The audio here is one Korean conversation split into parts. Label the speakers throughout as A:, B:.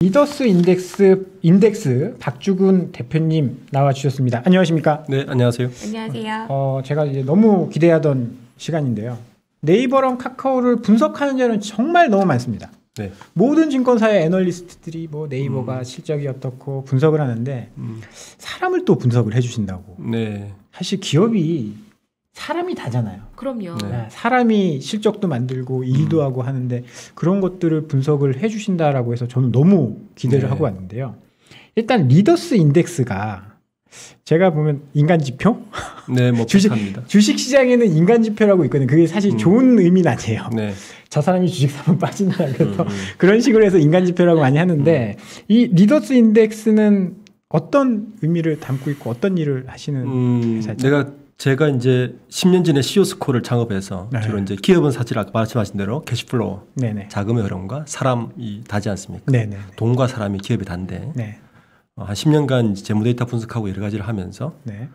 A: 리더스 인덱스 박주근 대표님 나와주셨습니다. 안녕하십니까?
B: 네, 안녕하세요.
C: 안녕하세요.
A: 제가 이제 너무 기대하던 시간인데요. 네이버랑 카카오를 분석하는 자는 정말 너무 많습니다.
B: 네.
A: 모든 증권사의 애널리스트들이 뭐 네이버가 실적이 어떻고 분석을 하는데 사람을 또 분석을 해주신다고.
B: 네.
A: 사실 기업이 사람이 다잖아요.
C: 그럼요.
A: 네, 사람이 실적도 만들고 일도 하고 하는데 그런 것들을 분석을 해주신다라고 해서 저는 너무 기대를 하고 왔는데요. 일단 리더스 인덱스가 제가 보면 인간 지표?
B: 네, 뭐 비슷합니다.
A: 주식 시장에는 인간 지표라고 있거든요. 그게 사실 좋은 의미는 아니에요.
B: 네.
A: 저 사람이 주식 사면 빠진다. 그래서 그런 식으로 해서 인간 지표라고 많이 하는데 이 리더스 인덱스는 어떤 의미를 담고 있고 어떤 일을 하시는 회사죠?
B: 제가 이제 10년 전에 CEO 스코어를 창업해서
A: 네.
B: 주로 이제 기업은 사실 아까 말씀하신 대로 캐시플로우,
A: 네네.
B: 자금의 흐름과 사람이 다지 않습니까?
A: 네네.
B: 돈과 사람이 기업이 단데
A: 네.
B: 한 10년간 재무 데이터 분석하고 여러 가지를 하면서
A: 네.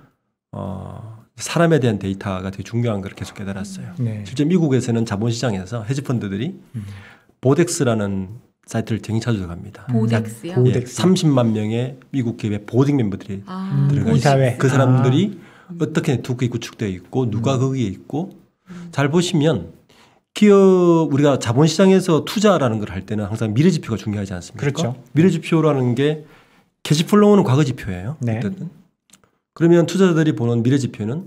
B: 사람에 대한 데이터가 되게 중요한 걸 계속 깨달았어요.
A: 네.
B: 실제 미국에서는 자본시장에서 헤지펀드들이 보덱스라는 사이트를 되게 자주 들어갑니다.
C: 보덱스요?
A: 보덱스.
B: 30만 명의 미국 기업의 보딩 멤버들이 들어가
A: 이사회.
B: 그 사람들이 어떻게 네트워크가 구축되어 있고 누가 거기에 있고 잘 보시면 기업 우리가 자본시장에서 투자라는 걸 할 때는 항상 미래지표가 중요하지 않습니까?
A: 그렇죠.
B: 미래지표라는 게 캐시플로우는 과거지표예요.
A: 네.
B: 어쨌든. 그러면 투자자들이 보는 미래지표는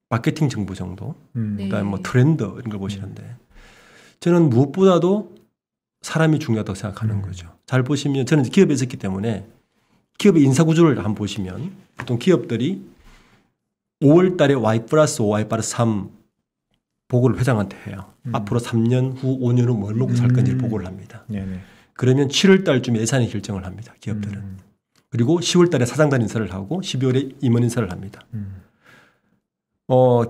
B: 마케팅 정보 정도
C: 네.
B: 그다음에 뭐 트렌드 이런 걸 보시는데 저는 무엇보다도 사람이 중요하다고 생각하는 거죠. 잘 보시면 저는 기업에 있었기 때문에 기업의 인사구조를 한번 보시면 보통 기업들이 5월 달에 Y 플러스 5, Y 플러스 3 보고를 회장한테 해요. 앞으로 3년 후, 5년 후 뭘 먹고 살 건지를 보고를 합니다.
A: 네네.
B: 그러면 7월 달쯤에 예산의 결정을 합니다. 기업들은. 그리고 10월 달에 사장단 인사를 하고 12월에 임원 인사를 합니다.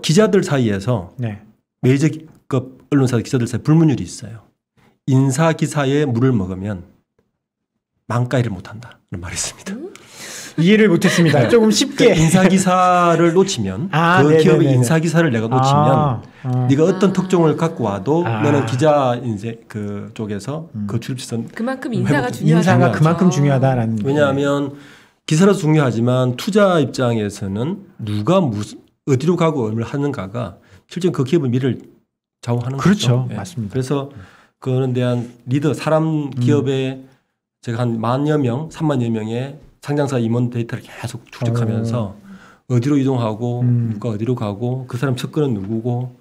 B: 기자들 사이에서
A: 네.
B: 메이저급 언론사 기자들 사이에 불문율이 있어요. 인사 기사에 물을 먹으면 망가일을 못한다. 그런 말이 있습니다.
A: 이해를 못했습니다. 조금 쉽게.
B: 그러니까 인사 기사를 놓치면 그
A: 네네네네.
B: 기업의 인사 기사를 내가 놓치면 네가 어떤 특종을 갖고 와도 너는 기자 이제 그 쪽에서 그 출입지선
C: 그만큼 인사가
B: 회복-
C: 중요하다.
A: 인사가 그만큼 중요하다라는.
B: 왜냐하면 기사라도 중요하지만 투자 입장에서는 누가 어디로 가고 얼마를 하는가가 실제 그 기업의 미래를 좌우하는
A: 그렇죠.
B: 거죠. 예.
A: 맞습니다.
B: 그래서 그거는 대한 리더 사람 기업에 제가 한 10,000여 명, 30,000여 명의 상장사 임원 데이터를 계속 축적하면서 어디로 이동하고 누가 어디로 가고 그 사람 측근은 누구고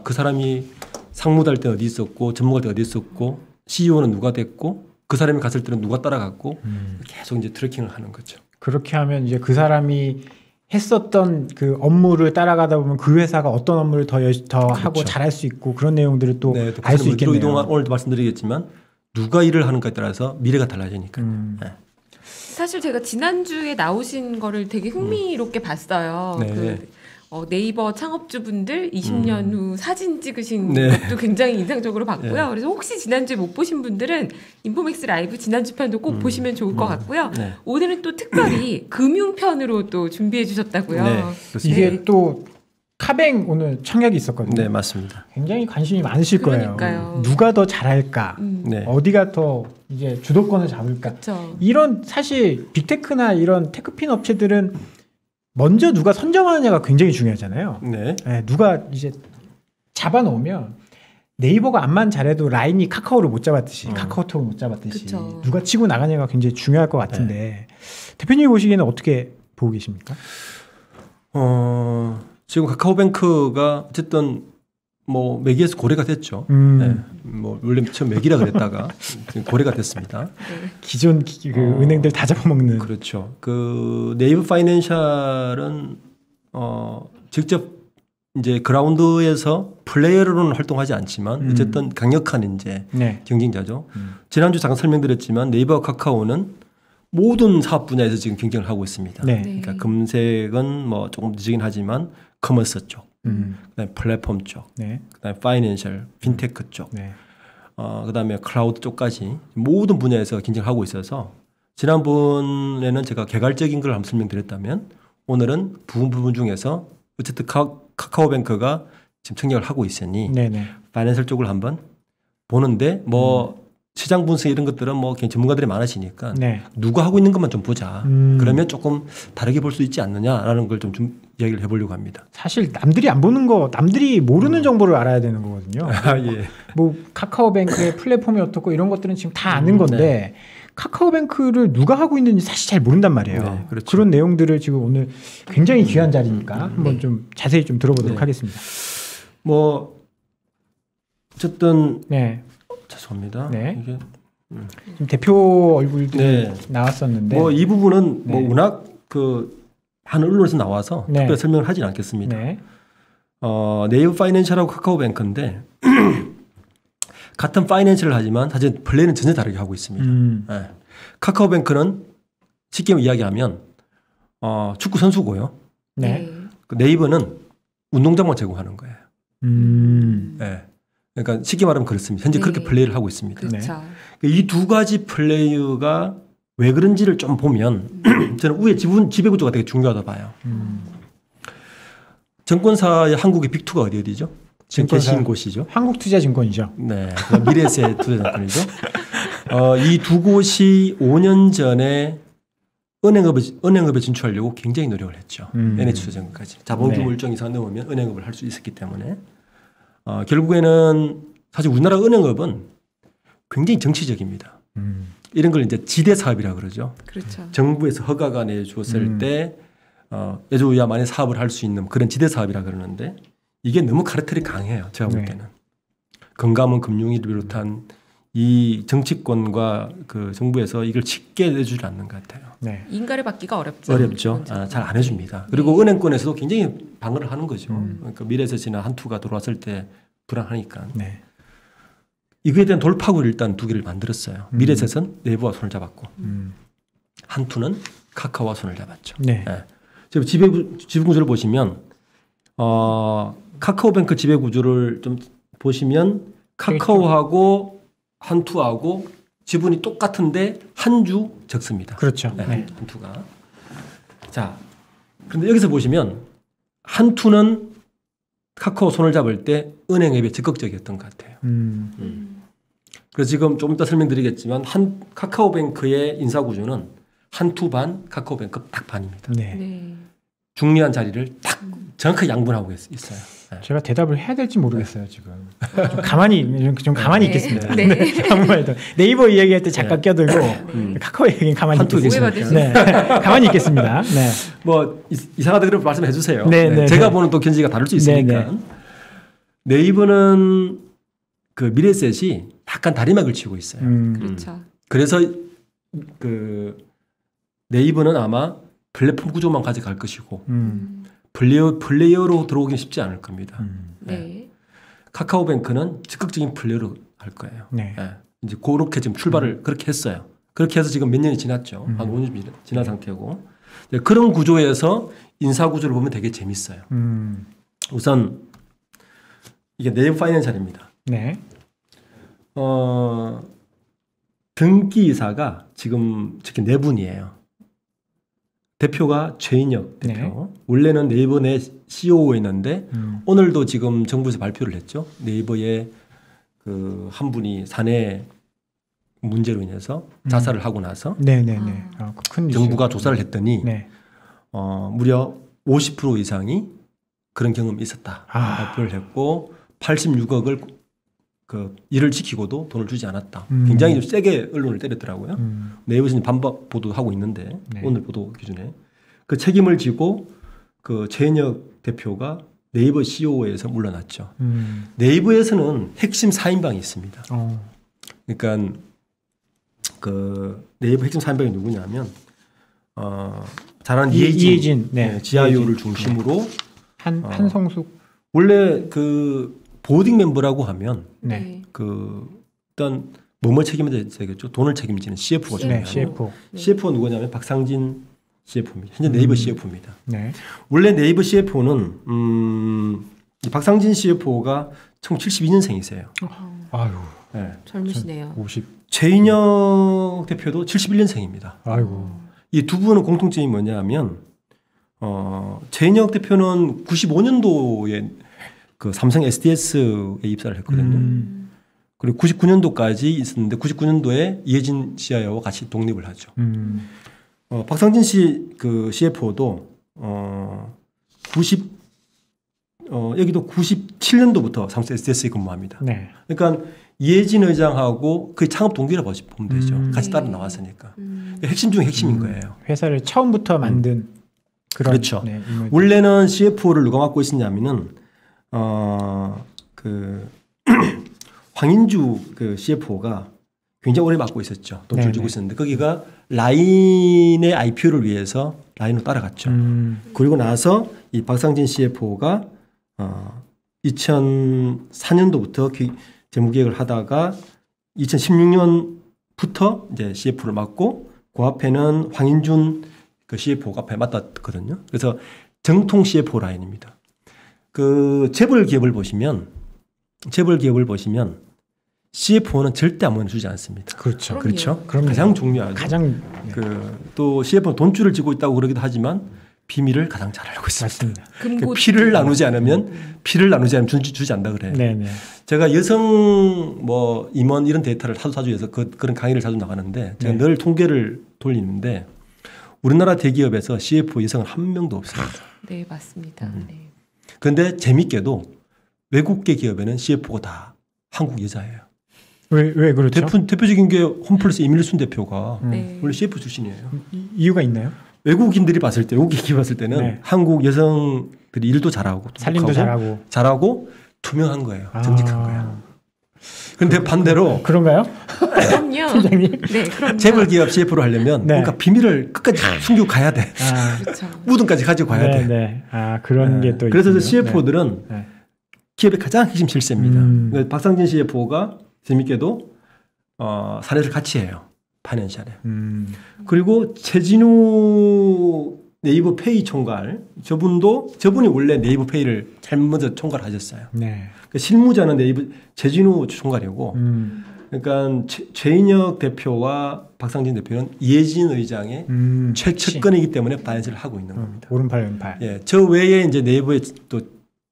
B: 그 사람이 상무달 때 어디 있었고 전무할 때 어디 있었고 CEO는 누가 됐고 그 사람이 갔을 때는 누가 따라갔고 계속 이제 트래킹을 하는 거죠.
A: 그렇게 하면 이제 그 사람이 했었던 그 업무를 따라가다 보면 그 회사가 어떤 업무를 더 하고 잘할 수 있고 그런 내용들을 또 알 수
B: 어디로
A: 있겠네요.
B: 오늘도 말씀드리겠지만 누가 일을 하는가에 따라서 미래가 달라지니까. 네.
C: 사실 제가 지난주에 나오신 거를 되게 흥미롭게 봤어요.
B: 네.
C: 네이버 창업주분들 20년 후 사진 찍으신
B: 네.
C: 것도 굉장히 인상적으로 봤고요.
B: 네.
C: 그래서 혹시 지난주에 못 보신 분들은 인포맥스 라이브 지난주 편도 꼭 보시면 좋을 것 같고요.
B: 네.
C: 오늘은 또 특별히 금융편으로 또 준비해 주셨다고요.
B: 네, 그렇습니다.
A: 이게 또 카뱅 오늘 청약이 있었거든요.
B: 네, 맞습니다.
A: 굉장히 관심이 많으실 거예요.
C: 그러니까요.
A: 누가 더 잘할까?
B: 네.
A: 어디가 더 이제 주도권을 잡을까?
C: 그렇죠.
A: 이런 사실 빅테크나 이런 테크핀 업체들은 먼저 누가 선점하느냐가 굉장히 중요하잖아요.
B: 네.
A: 네, 누가 이제 잡아놓으면 네이버가 암만 잘해도 라인이 카카오를 못 잡았듯이 카카오톡을 못 잡았듯이
C: 그쵸.
A: 누가 치고 나가냐가 굉장히 중요할 것 같은데 대표님이 보시기에는 어떻게 보고 계십니까?
B: 지금 카카오뱅크가 어쨌든 뭐 매기에서 고래가 됐죠. 네. 뭐 원래 처음 매기라 그랬다가 지금 고래가 됐습니다.
A: 기존 그 은행들 다 잡아먹는.
B: 그렇죠. 그 네이버 파이낸셜은 직접 이제 그라운드에서 플레이어로는 활동하지 않지만 어쨌든 강력한 이제
A: 네.
B: 경쟁자죠. 지난주 잠깐 설명드렸지만 네이버와 카카오는 모든 사업 분야에서 지금 경쟁을 하고 있습니다.
A: 네.
B: 그러니까 검색은 뭐 조금 늦긴 하지만 커머스 쪽, 그다음에 플랫폼 쪽,
A: 네.
B: 그다음에 파이낸셜, 핀테크 쪽,
A: 네.
B: 그다음에 클라우드 쪽까지 모든 분야에서 경쟁을 하고 있어서 지난번에는 제가 개괄적인 걸 한번 설명드렸다면 오늘은 부분 중에서 어쨌든 카카오뱅크가 지금 청약을 하고 있으니
A: 네네.
B: 파이낸셜 쪽을 한번 보는데 뭐 시장 분석 이런 것들은 뭐 전문가들이 많으시니까
A: 네.
B: 누가 하고 있는 것만 좀 보자. 그러면 조금 다르게 볼 수 있지 않느냐라는 걸 좀 이야기를 해보려고 합니다.
A: 사실 남들이 안 보는 거, 남들이 모르는 정보를 알아야 되는 거거든요.
B: 예.
A: 뭐 카카오뱅크의 플랫폼이 어떻고 이런 것들은 지금 다 아는 건데
B: 네.
A: 카카오뱅크를 누가 하고 있는지 사실 잘 모른단 말이에요.
B: 네, 그렇죠.
A: 그런 내용들을 지금 오늘 굉장히 귀한 자리니까 한번 좀 자세히 좀 들어보도록
B: 네.
A: 하겠습니다.
B: 뭐 어쨌든
A: 네.
B: 죄송합니다.
A: 네.
B: 이게
A: 지금 대표 얼굴들이
B: 네.
A: 나왔었는데
B: 뭐 이 부분은
A: 네.
B: 뭐 워낙 한 언론에서 나와서
A: 네.
B: 특별히 설명을 하진 않겠습니다.
A: 네.
B: 네이버 파이낸셜하고 카카오뱅크인데 같은 파이낸셜을 하지만 사실 플레이는 전혀 다르게 하고 있습니다. 네. 카카오뱅크는 쉽게 이야기하면 축구 선수고요.
A: 네.
B: 그 네이버는 운동장만 제공하는 거예요. 네. 그러니까 쉽게 말하면 그렇습니다. 현재
C: 네.
B: 그렇게 플레이를 하고 있습니다.
C: 그렇죠.
B: 이 두 가지 플레이가 왜 그런지를 좀 보면 저는 위에 지배구조가 되게 중요하다 봐요. 정권사의 한국의 빅2가 어디죠? 지금
A: 증권사.
B: 계신 곳이죠.
A: 한국투자증권이죠.
B: 네, 미래세 투자증권이죠. 이 두 곳이 5년 전에 은행업에 진출하려고 굉장히 노력을 했죠. NH투자증권까지 자본규모
A: 네.
B: 일정 이상 넘으면 은행업을 할 수 있었기 때문에 결국에는 사실 우리나라 은행업은 굉장히 정치적입니다. 이런 걸 이제 지대 사업이라 그러죠.
C: 그렇죠.
B: 정부에서 허가가 내주었을 때 여주야만의 사업을 할 수 있는 그런 지대 사업이라 그러는데 이게 너무 카르텔이 강해요. 제가 볼
A: 네.
B: 때는 금감원 금융위를 비롯한 이 정치권과 그 정부에서 이걸 쉽게 내주지 않는 것 같아요.
A: 네.
C: 인가를 받기가 어렵죠.
B: 어렵죠. 잘 안 해줍니다. 그리고 은행권에서도 굉장히 방어를 하는 거죠. 그러니까 미래에셋이나 한투가 들어왔을 때 불안하니까.
A: 네.
B: 이거에 대한 돌파구를 일단 두 개를 만들었어요. 미래셋은 네이버와 손을 잡았고 한투는 카카오와 손을 잡았죠.
A: 네.
B: 네. 지금 지배구조를 보시면 카카오뱅크 지배구조를 좀 보시면 카카오하고 한투하고 지분이 똑같은데 한 주 적습니다.
A: 그렇죠.
B: 네,
A: 네.
B: 한투가. 자, 그런데 여기서 보시면 한투는 카카오 손을 잡을 때 은행 앱에 적극적이었던 것 같아요. 그래서 지금 조금 이따 설명드리겠지만 카카오뱅크의 인사구조는 한투 반, 카카오뱅크 딱 반입니다.
A: 네.
C: 네.
B: 중요한 자리를 딱 정확하게 양분하고 있어요. 네.
A: 제가 대답을 해야 될지 모르겠어요 지금. 좀 가만히
C: 네.
A: 있겠습니다.
C: 네.
A: 아무 말도 네이버 이야기할 때 잠깐 껴들고 카카오 얘기는 가만히
B: 한투
A: 있겠습니다.
C: 오해받을 수
A: 네. 가만히 있겠습니다. 네.
B: 뭐 이상하다 그러면 말씀해 주세요.
A: 네, 네,
B: 제가
A: 네.
B: 보는 또 견지가 다를 수 있으니까.
A: 네, 네.
B: 네이버는 그 미래셋이 약간 다리막을 치고 있어요.
C: 그렇죠.
B: 그래서 그 네이버는 아마 플랫폼 구조만 가져갈 것이고 플레이어로 들어오긴 쉽지 않을 겁니다.
C: 네.
B: 카카오뱅크는 적극적인 플레이어로 할 거예요.
A: 네.
B: 네. 이제 그렇게 지금 출발을 그렇게 했어요. 그렇게 해서 지금 몇 년이 지났죠. 한 5년 지난 상태고 이제 그런 구조에서 인사 구조를 보면 되게 재밌어요. 우선 이게 네이버 파이낸셜입니다.
A: 네.
B: 등기 이사가 지금 특히 네 분이에요. 대표가 최인혁 대표.
A: 네.
B: 원래는 네이버 내 CEO였는데 오늘도 지금 정부에서 발표를 했죠. 네이버의 그 한 분이 사내 문제로 인해서 자살을 하고 나서
A: 네네네. 큰 뉴스.
B: 정부가 조사를 했더니
A: 네.
B: 무려 50% 이상이 그런 경험이 있었다. 발표를 했고 86억을 그 일을 지키고도 돈을 주지 않았다. 굉장히 좀 세게 언론을 때렸더라고요. 네이버에서는 반박 보도하고 있는데
A: 네.
B: 오늘 보도 기준에 그 책임을 지고 그 최인혁 대표가 네이버 CEO에서 물러났죠. 네이버에서는 핵심 4인방이 있습니다. 그러니까 그 네이버 핵심 4인방이 누구냐면 잘하는 이혜진
A: 네.
B: 지하요를 중심으로
A: 한성숙
B: 원래 그 보딩 멤버라고 하면
A: 네.
B: 그 일단 뭐뭐 책임져야 되겠죠. 돈을 책임지는 CFO가
A: 네.
B: 중요해요.
A: CFO.
B: CFO가 누구냐면 박상진 CFO입니다. 현재 네이버 CFO입니다.
A: 네.
B: 원래 네이버 CFO는 박상진 CFO가 1972년생이세요.
A: 아유.
B: 네.
C: 젊으시네요.
A: 50.
B: 최인혁 대표도 71년생입니다.
A: 아이고.
B: 이 두 분은 공통점이 뭐냐면 최인혁 대표는 95년도에 그 삼성 SDS에 입사를 했거든요. 그리고 99년도까지 있었는데 99년도에 이혜진 CIO와 같이 독립을 하죠. 박상진 씨 그 CFO도 90 여기도 97년도부터 사무소 SS에 근무합니다.
A: 네.
B: 그러니까 이혜진 의장하고 그 창업 동기라 보면 되죠. 같이 따라 나왔으니까. 핵심 중에 핵심인 거예요.
A: 회사를 처음부터 만든 그런.
B: 그렇죠.
A: 네,
B: 원래는 CFO를 누가 맡고 있었냐면은 그 황인주 그 CFO가 굉장히 오래 맡고 있었죠. 돈줄 주고 있었는데 거기가 라인의 IPO를 위해서 라인으로 따라갔죠. 그리고 나서 이 박상진 CFO가 2004년도부터 재무기획을 하다가 2016년부터 이제 CFO를 맡고 그 앞에는 황인준 그 CFO가 앞에 맡았거든요. 그래서 정통 CFO 라인입니다. 그 재벌 기업을 보시면 CFO는 절대 아무나 주지 않습니다.
A: 그렇죠.
B: 그렇죠.
A: 그럼요.
B: 가장 중요하죠.
A: 가장
B: 또 CFO는 돈줄을 쥐고 있다고 그러기도 하지만 비밀을 가장 잘 알고 있습니다.
A: 맞습니다.
B: 피를 나누지 않으면 주지 않는다 그래요.
A: 네네.
B: 제가 여성 뭐 임원 이런 데이터를 사주에서 그런 강의를 자주 나가는데 제가 늘 통계를 돌리는데 우리나라 대기업에서 CFO 여성은 한 명도 없습니다.
C: 네, 맞습니다. 네.
B: 그런데 재밌게도 외국계 기업에는 CFO가 다 한국 여자예요.
A: 왜 그렇죠?
B: 대표적인 게 홈플러스 이밀순 대표가
C: 네.
B: 원래 CFO 출신이에요.
A: 이유가 있나요?
B: 외국인들이 봤을 때, 외국인 기업 봤을 때는 한국 여성들이 일도 잘하고
A: 살림도
B: 잘하고 투명한 거예요. 정직한 거예요. 그런데 반대로
A: 그런가요?
C: 그럼요.
A: 팀장님.
C: 네, 그럼요.
B: 재벌 기업 CFO를 하려면 뭔가 비밀을 끝까지 숨기고 가야 돼.
C: 그렇죠.
B: 무덤까지 가지고 가야 돼.
A: 네. 그런 게 또 있군요.
B: 그래서 CFO들은 기업의 가장 핵심 실세입니다. 그러니까 박상진 CFO가 재밌게도 사례를 같이 해요. 파이낸셜에. 그리고 최진우 네이버 페이 총괄 저분이 원래 네이버 페이를 제일 먼저 총괄하셨어요.
A: 네.
B: 그러니까 실무자는 네이버 최진우 총괄이고 그러니까 최인혁 대표와 박상진 대표는 이혜진 의장의 최측근이기 때문에 파이낸셜을 하고 있는 겁니다.
A: 오른팔 왼팔.
B: 예, 저 외에 이제 네이버의 또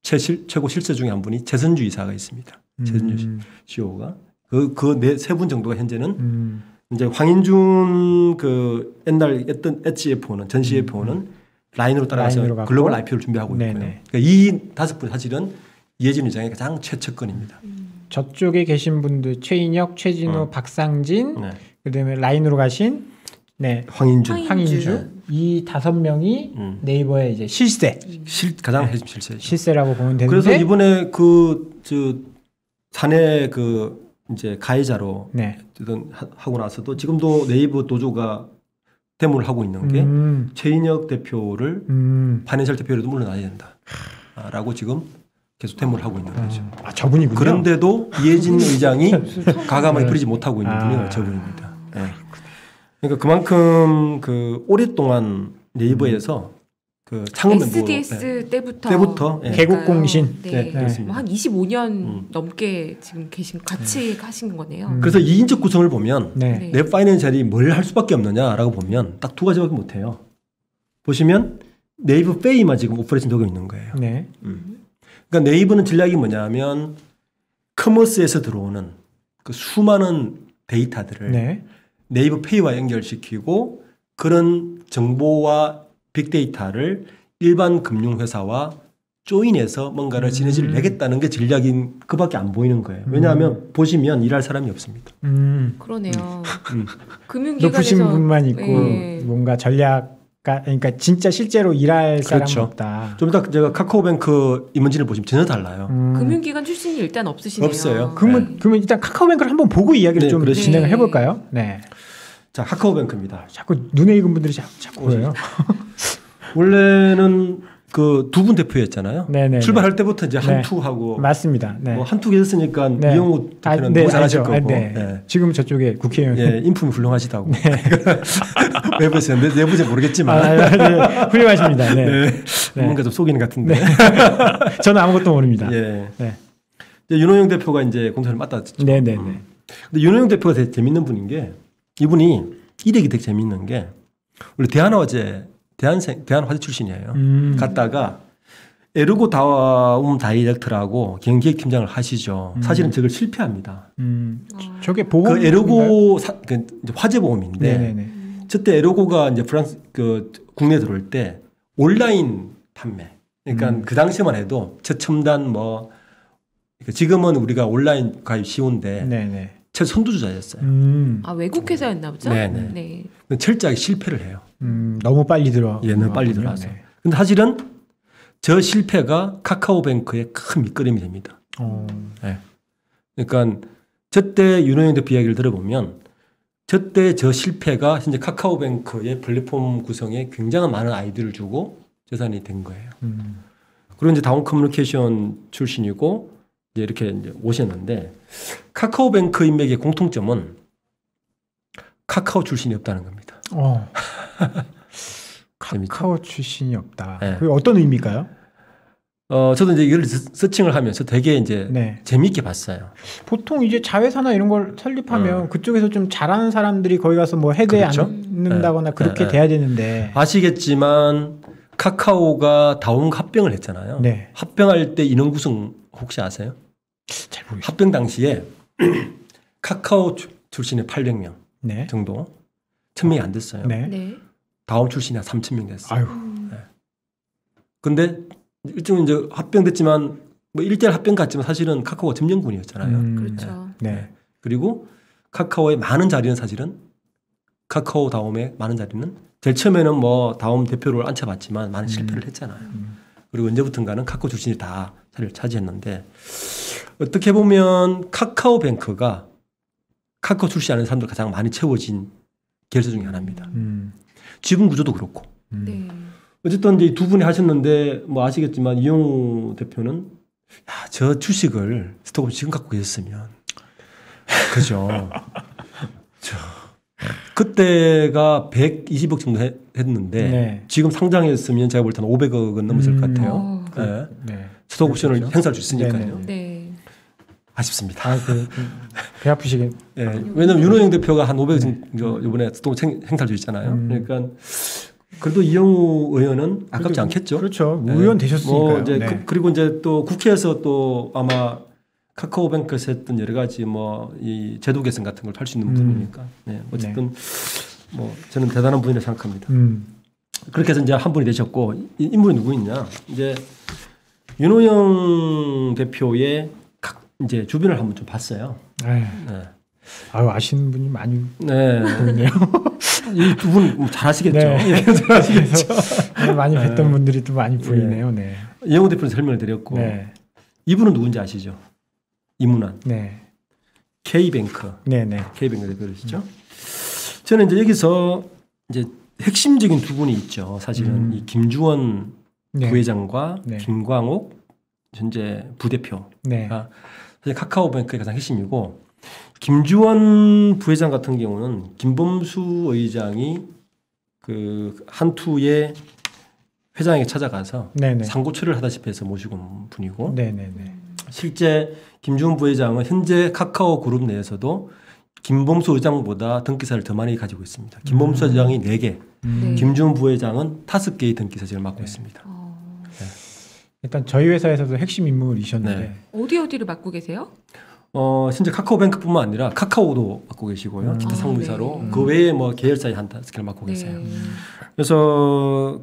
B: 최고 실세 중에 한 분이 최선주 이사가 있습니다. 최선주 CEO가 그 세 분 정도가 현재는 이제 황인준 그 옛날 했던 CFO는 전 CFO는 라인으로 따라가서 글로벌 IPO를 준비하고 있고요. 그러니까 이 다섯 분 사실은 이혜진 의장의 가장 최측근입니다.
A: 저쪽에 계신 분들 최인혁, 최진우, 박상진, 그다음에 라인으로 가신 황인주 이 5명이 네이버의 이제
B: 가장 핵심 실세죠.
A: 실세라고 보면 되는데
B: 그래서 이번에 사내 이제 가해자로 하고 나서도 지금도 네이버 노조가 데모를 하고 있는 게 최인혁 대표를 파이낸셜 대표로도 물러나야 된다라고 지금 계속 데모를 하고 있는 거죠.
A: 저분이군요.
B: 그런데도 이혜진 의장이 가감하게 부리지 못하고 있는 분이 저분입니다. 네. 그러니까 그만큼 오랫동안 네이버에서 창업
C: SDS 때부터
A: 개국공신
C: 한 25년 넘게 지금 같이 하신 거네요.
B: 그래서 2인적 구성을 보면 랩 파이낸셜이 뭘 할 수밖에 없느냐라고 보면 딱 두 가지밖에 못해요. 보시면 네이버 페이만 지금 오퍼레이션 되고 있는 거예요. 그러니까 네이버는 전략이 뭐냐면 커머스에서 들어오는 그 수많은 데이터들을 네이버 페이와 연결시키고 그런 정보와 빅데이터를 일반 금융회사와 조인해서 뭔가를 시너지를 내겠다는 게 전략인 그밖에 안 보이는 거예요. 왜냐하면 보시면 일할 사람이 없습니다.
C: 그러네요. 금융기관에서
A: 높으신 분만 있고 뭔가 그러니까 진짜 실제로 일할 사람은 없다.
B: 좀 이따 제가 카카오뱅크 임원진을 보시면 전혀 달라요.
C: 금융기관 출신이 일단 없으시네요.
B: 없어요.
A: 그러면 일단 카카오뱅크를 한번 보고 이야기를 좀 진행을 해볼까요?
B: 자, 카카오뱅크입니다.
A: 자꾸 눈에 익은 분들이 자꾸 보여요.
B: 원래는 그 두 분 대표였잖아요.
A: 네네.
B: 출발할 때부터 이제 한투하고
A: 맞습니다.
B: 뭐 한투 계셨으니까 이용우 대표는 너무 잘하실 거고.
A: 지금 저쪽에 국회의원
B: 인품이 훌륭하시다고. 외부에서 내부제 모르겠지만
A: 훌륭하십니다.
B: 뭔가 좀 속이는 같은데.
A: 저는 아무것도 모릅니다.
B: 윤호영 대표가 이제 공사를 맡았죠. 근데 윤호영 대표가 되게 재밌는 분인 게 이분이 이력이 되게 재밌는 게 원래 대한화재 출신이에요. 갔다가 에르고 다움 다이렉터라고 경기획팀장을 하시죠. 사실은 저걸 실패합니다.
A: 저게 보험
B: 그 에르고 그 화재 보험인데
A: 네네네.
B: 저때 에르고가 이제 프랑스 그 국내에 들어올 때 온라인 판매. 그러니까 그 당시만 해도 저첨단 뭐 지금은 우리가 온라인 가입 쉬운데
A: 네네.
B: 선두주자였어요.
C: 아 외국 회사였나 보죠?
B: 네네.
C: 네.
B: 철저하게 실패를 해요.
A: 너무 빨리 들어.
B: 너무 빨리 들어와서.
A: 네.
B: 근데 사실은 저 실패가 카카오뱅크의 큰 밑거름이 됩니다. 네. 그러니까 저때 윤호영 대표 이야기를 들어보면 저때 저 실패가 현재 카카오뱅크의 플랫폼 구성에 굉장한 많은 아이디어를 주고 재산이 된 거예요. 그리고 이제 다운 커뮤니케이션 출신이고 이제 이렇게 이제 오셨는데 카카오뱅크 인맥의 공통점은 카카오 출신이 없다는 겁니다.
A: 카카오 출신이 없다.
B: 네.
A: 그게 어떤 의미일까요?
B: 저도 이제 이걸 서칭을 하면서 되게 이제
A: 네.
B: 재미있게 봤어요.
A: 보통 이제 자회사나 이런 걸 설립하면 그쪽에서 좀 잘하는 사람들이 거기 가서 뭐 헤드에
B: 그렇죠?
A: 앉는다거나 그렇게 돼야 되는데.
B: 아시겠지만 카카오가 다운 합병을 했잖아요.
A: 네.
B: 합병할 때 인원 구성 혹시 아세요?
A: 잘 모르겠어요.
B: 합병 당시에 카카오 출신의 800명
A: 네.
B: 정도 1000명이 안 됐어요.
A: 네.
C: 네.
B: 다운 출신이 한 3000명 됐어요.
A: 아유.
B: 근데 일종의 이제 합병됐지만 뭐 1대1 합병 같지만 사실은 카카오가 점령군이었잖아요.
C: 그렇죠.
A: 네.
B: 그리고 카카오의 많은 자리는 사실은 카카오 다음의 많은 자리는 제일 처음에는 뭐 다음 대표를 앉혀봤지만 많은 실패를 했잖아요. 그리고 언제부턴가는 카카오 출신이 다 자리를 차지했는데 어떻게 보면 카카오뱅크가 카카오 출신 하는 사람들 가장 많이 채워진 계열사 중에 하나입니다. 지분 구조도 그렇고.
C: 네.
B: 어쨌든 이제 두 분이 하셨는데 뭐 아시겠지만 이용우 대표는 야, 저 주식을 스톡을 지금 갖고 계셨으면 그죠. 그때가 120억 정도 했는데
A: 네.
B: 지금 상장했으면 제가 볼 때는 500억은 넘었을 것 같아요. 네.
A: 네.
B: 스톡 옵션을
A: 그렇죠.
B: 행사할 수 있으니까요.
A: 네네.
C: 네.
B: 아쉽습니다.
A: 배 아프시게.
B: 네. 왜냐면 윤호영 대표가 한 500억 정도 이번에 스톡 행사할 수 있잖아요. 그러니까 그래도 이영우 의원은 아깝지 않겠죠.
A: 그렇죠.
B: 네.
A: 의원 되셨으니까요.
B: 뭐 이제
A: 네.
B: 그리고 이제 또 국회에서 또 아마 카카오뱅크에서 했던 여러 가지 뭐 이 제도 개선 같은 걸 할 수 있는 분이니까. 네. 어쨌든 뭐 저는 대단한 분이라고 생각합니다. 그렇게 해서 이제 한 분이 되셨고 이 인물이 누구 있냐? 이제 윤호영 대표의 이제 주변을 한번 좀 봤어요.
A: 네. 아유 아시는 분이 많이 보이네요.
B: 이 두 분 잘하시겠죠.
A: 네.
B: 잘하시겠죠.
A: 많이 뵀던 분들이 또 많이 보이네요. 네.
B: 이영우 대표는 설명을 드렸고
A: 네.
B: 이분은 누군지 아시죠? 이문환.
A: 네.
B: K뱅크.
A: 네네.
B: K뱅크 대표이시죠. 저는 이제 여기서 이제 핵심적인 두 분이 있죠. 사실은 이 김주원
A: 네.
B: 부회장과
A: 네.
B: 김광옥 현재 부대표가
A: 네.
B: 사실 카카오뱅크의 가장 핵심이고 김주원 부회장 같은 경우는 김범수 의장이 그 한투의 회장에게 찾아가서
A: 네네.
B: 상고처리를 하다시피 해서 모시고 온 분이고
A: 네네네.
B: 실제 김주원 부회장은 현재 카카오 그룹 내에서도 김범수 의장보다 등기사를 더 많이 가지고 있습니다. 김범수 의장이 4개,
C: 네.
B: 김주원 부회장은 5개의 등기사직을 맡고 있습니다.
A: 일단 저희 회사에서도 핵심 인물이셨는데
B: 네.
C: 어디를 맡고 계세요?
B: 현재 카카오뱅크뿐만 아니라 카카오도 맡고 계시고요. 기타 상무이사로
C: 네.
B: 그 외에 뭐 계열사의 한 5개를 맡고 계세요.
C: 네.
B: 그래서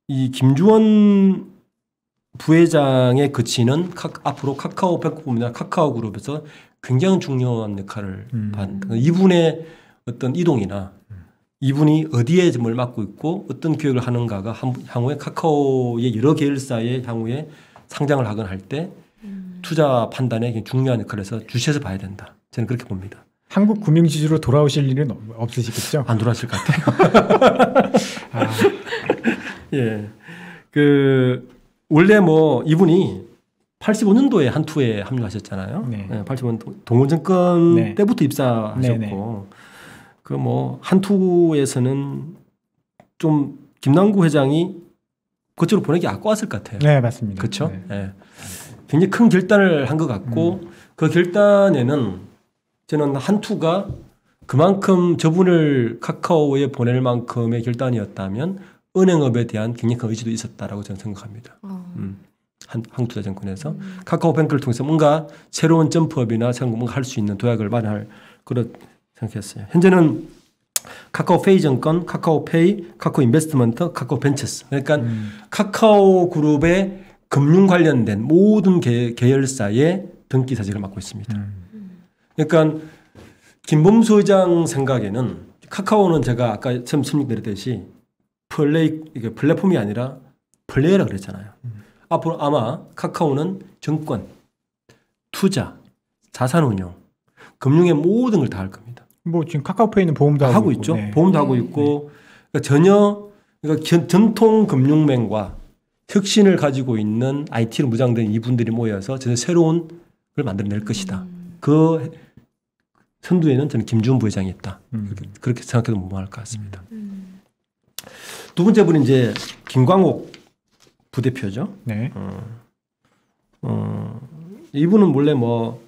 B: 이 김주원 부회장의 거치는 앞으로 카카오뱅크뿐만 카카오그룹에서 굉장히 중요한 역할을 받는 이분의 어떤 이동이나 이분이 어디에 뭘 맡고 있고 어떤 교육을 하는가가 향후에 카카오의 여러 계열사의 향후에 상장을 하거나 할 때 투자 판단에 굉장히 중요한 역할을 해서 주시해서 봐야 된다. 저는 그렇게 봅니다.
A: 한국 금융지주로 돌아오실 일은 없으시겠죠?
B: 안 돌아왔을 것 같아요. 예. 원래 뭐 이분이 85년도에 한투에 합류하셨잖아요.
A: 네.
B: 85년 동원정권
A: 네.
B: 때부터 입사하셨고
A: 네네.
B: 그 뭐 한투에서는 좀 김남구 회장이 그쪽으로 보내기 아까웠을 것 같아요.
A: 네, 맞습니다.
B: 그렇죠?
A: 네.
B: 예. 굉장히 큰 결단을 한 것 같고 그 결단에는 저는 한투가 그만큼 저분을 카카오에 보낼 만큼의 결단이었다면 은행업에 대한 굉장히 큰 의지도 있었다라고 저는 생각합니다. 한국투자증권에서 카카오뱅크를 통해서 뭔가 새로운 점프업이나 새로운 뭔가 할 수 있는 도약을 마련할 그런 생각했어요. 현재는 카카오페이 증권, 카카오페이, 카카오 인베스트먼트, 카카오 벤처스. 그러니까 카카오 그룹의 금융 관련된 모든 계열사의 등기 사직을 맡고 있습니다. 그러니까 김범수 의장 생각에는 카카오는 제가 아까 처음 설명드렸듯이 플랫폼이 아니라 플레이라 그랬잖아요. 앞으로 아마 카카오는 정권, 투자, 자산운용, 금융의 모든 걸 다 할 겁니다.
A: 뭐 지금 카카오페이는 보험도
B: 하고 있죠.
A: 네.
B: 보험도 하고 있고 그러니까 전혀 그러니까 전통 금융맹과 혁신을 가지고 있는 IT로 무장된 이분들이 모여서 전혀 새로운 걸 만들어낼 것이다. 그 선두에는 저는 김주원 부회장이 있다. 그렇게 생각해도 무방할 것 같습니다. 두 번째 분은 이제 김광옥 부대표죠.
A: 네.
B: 이분은 원래 뭐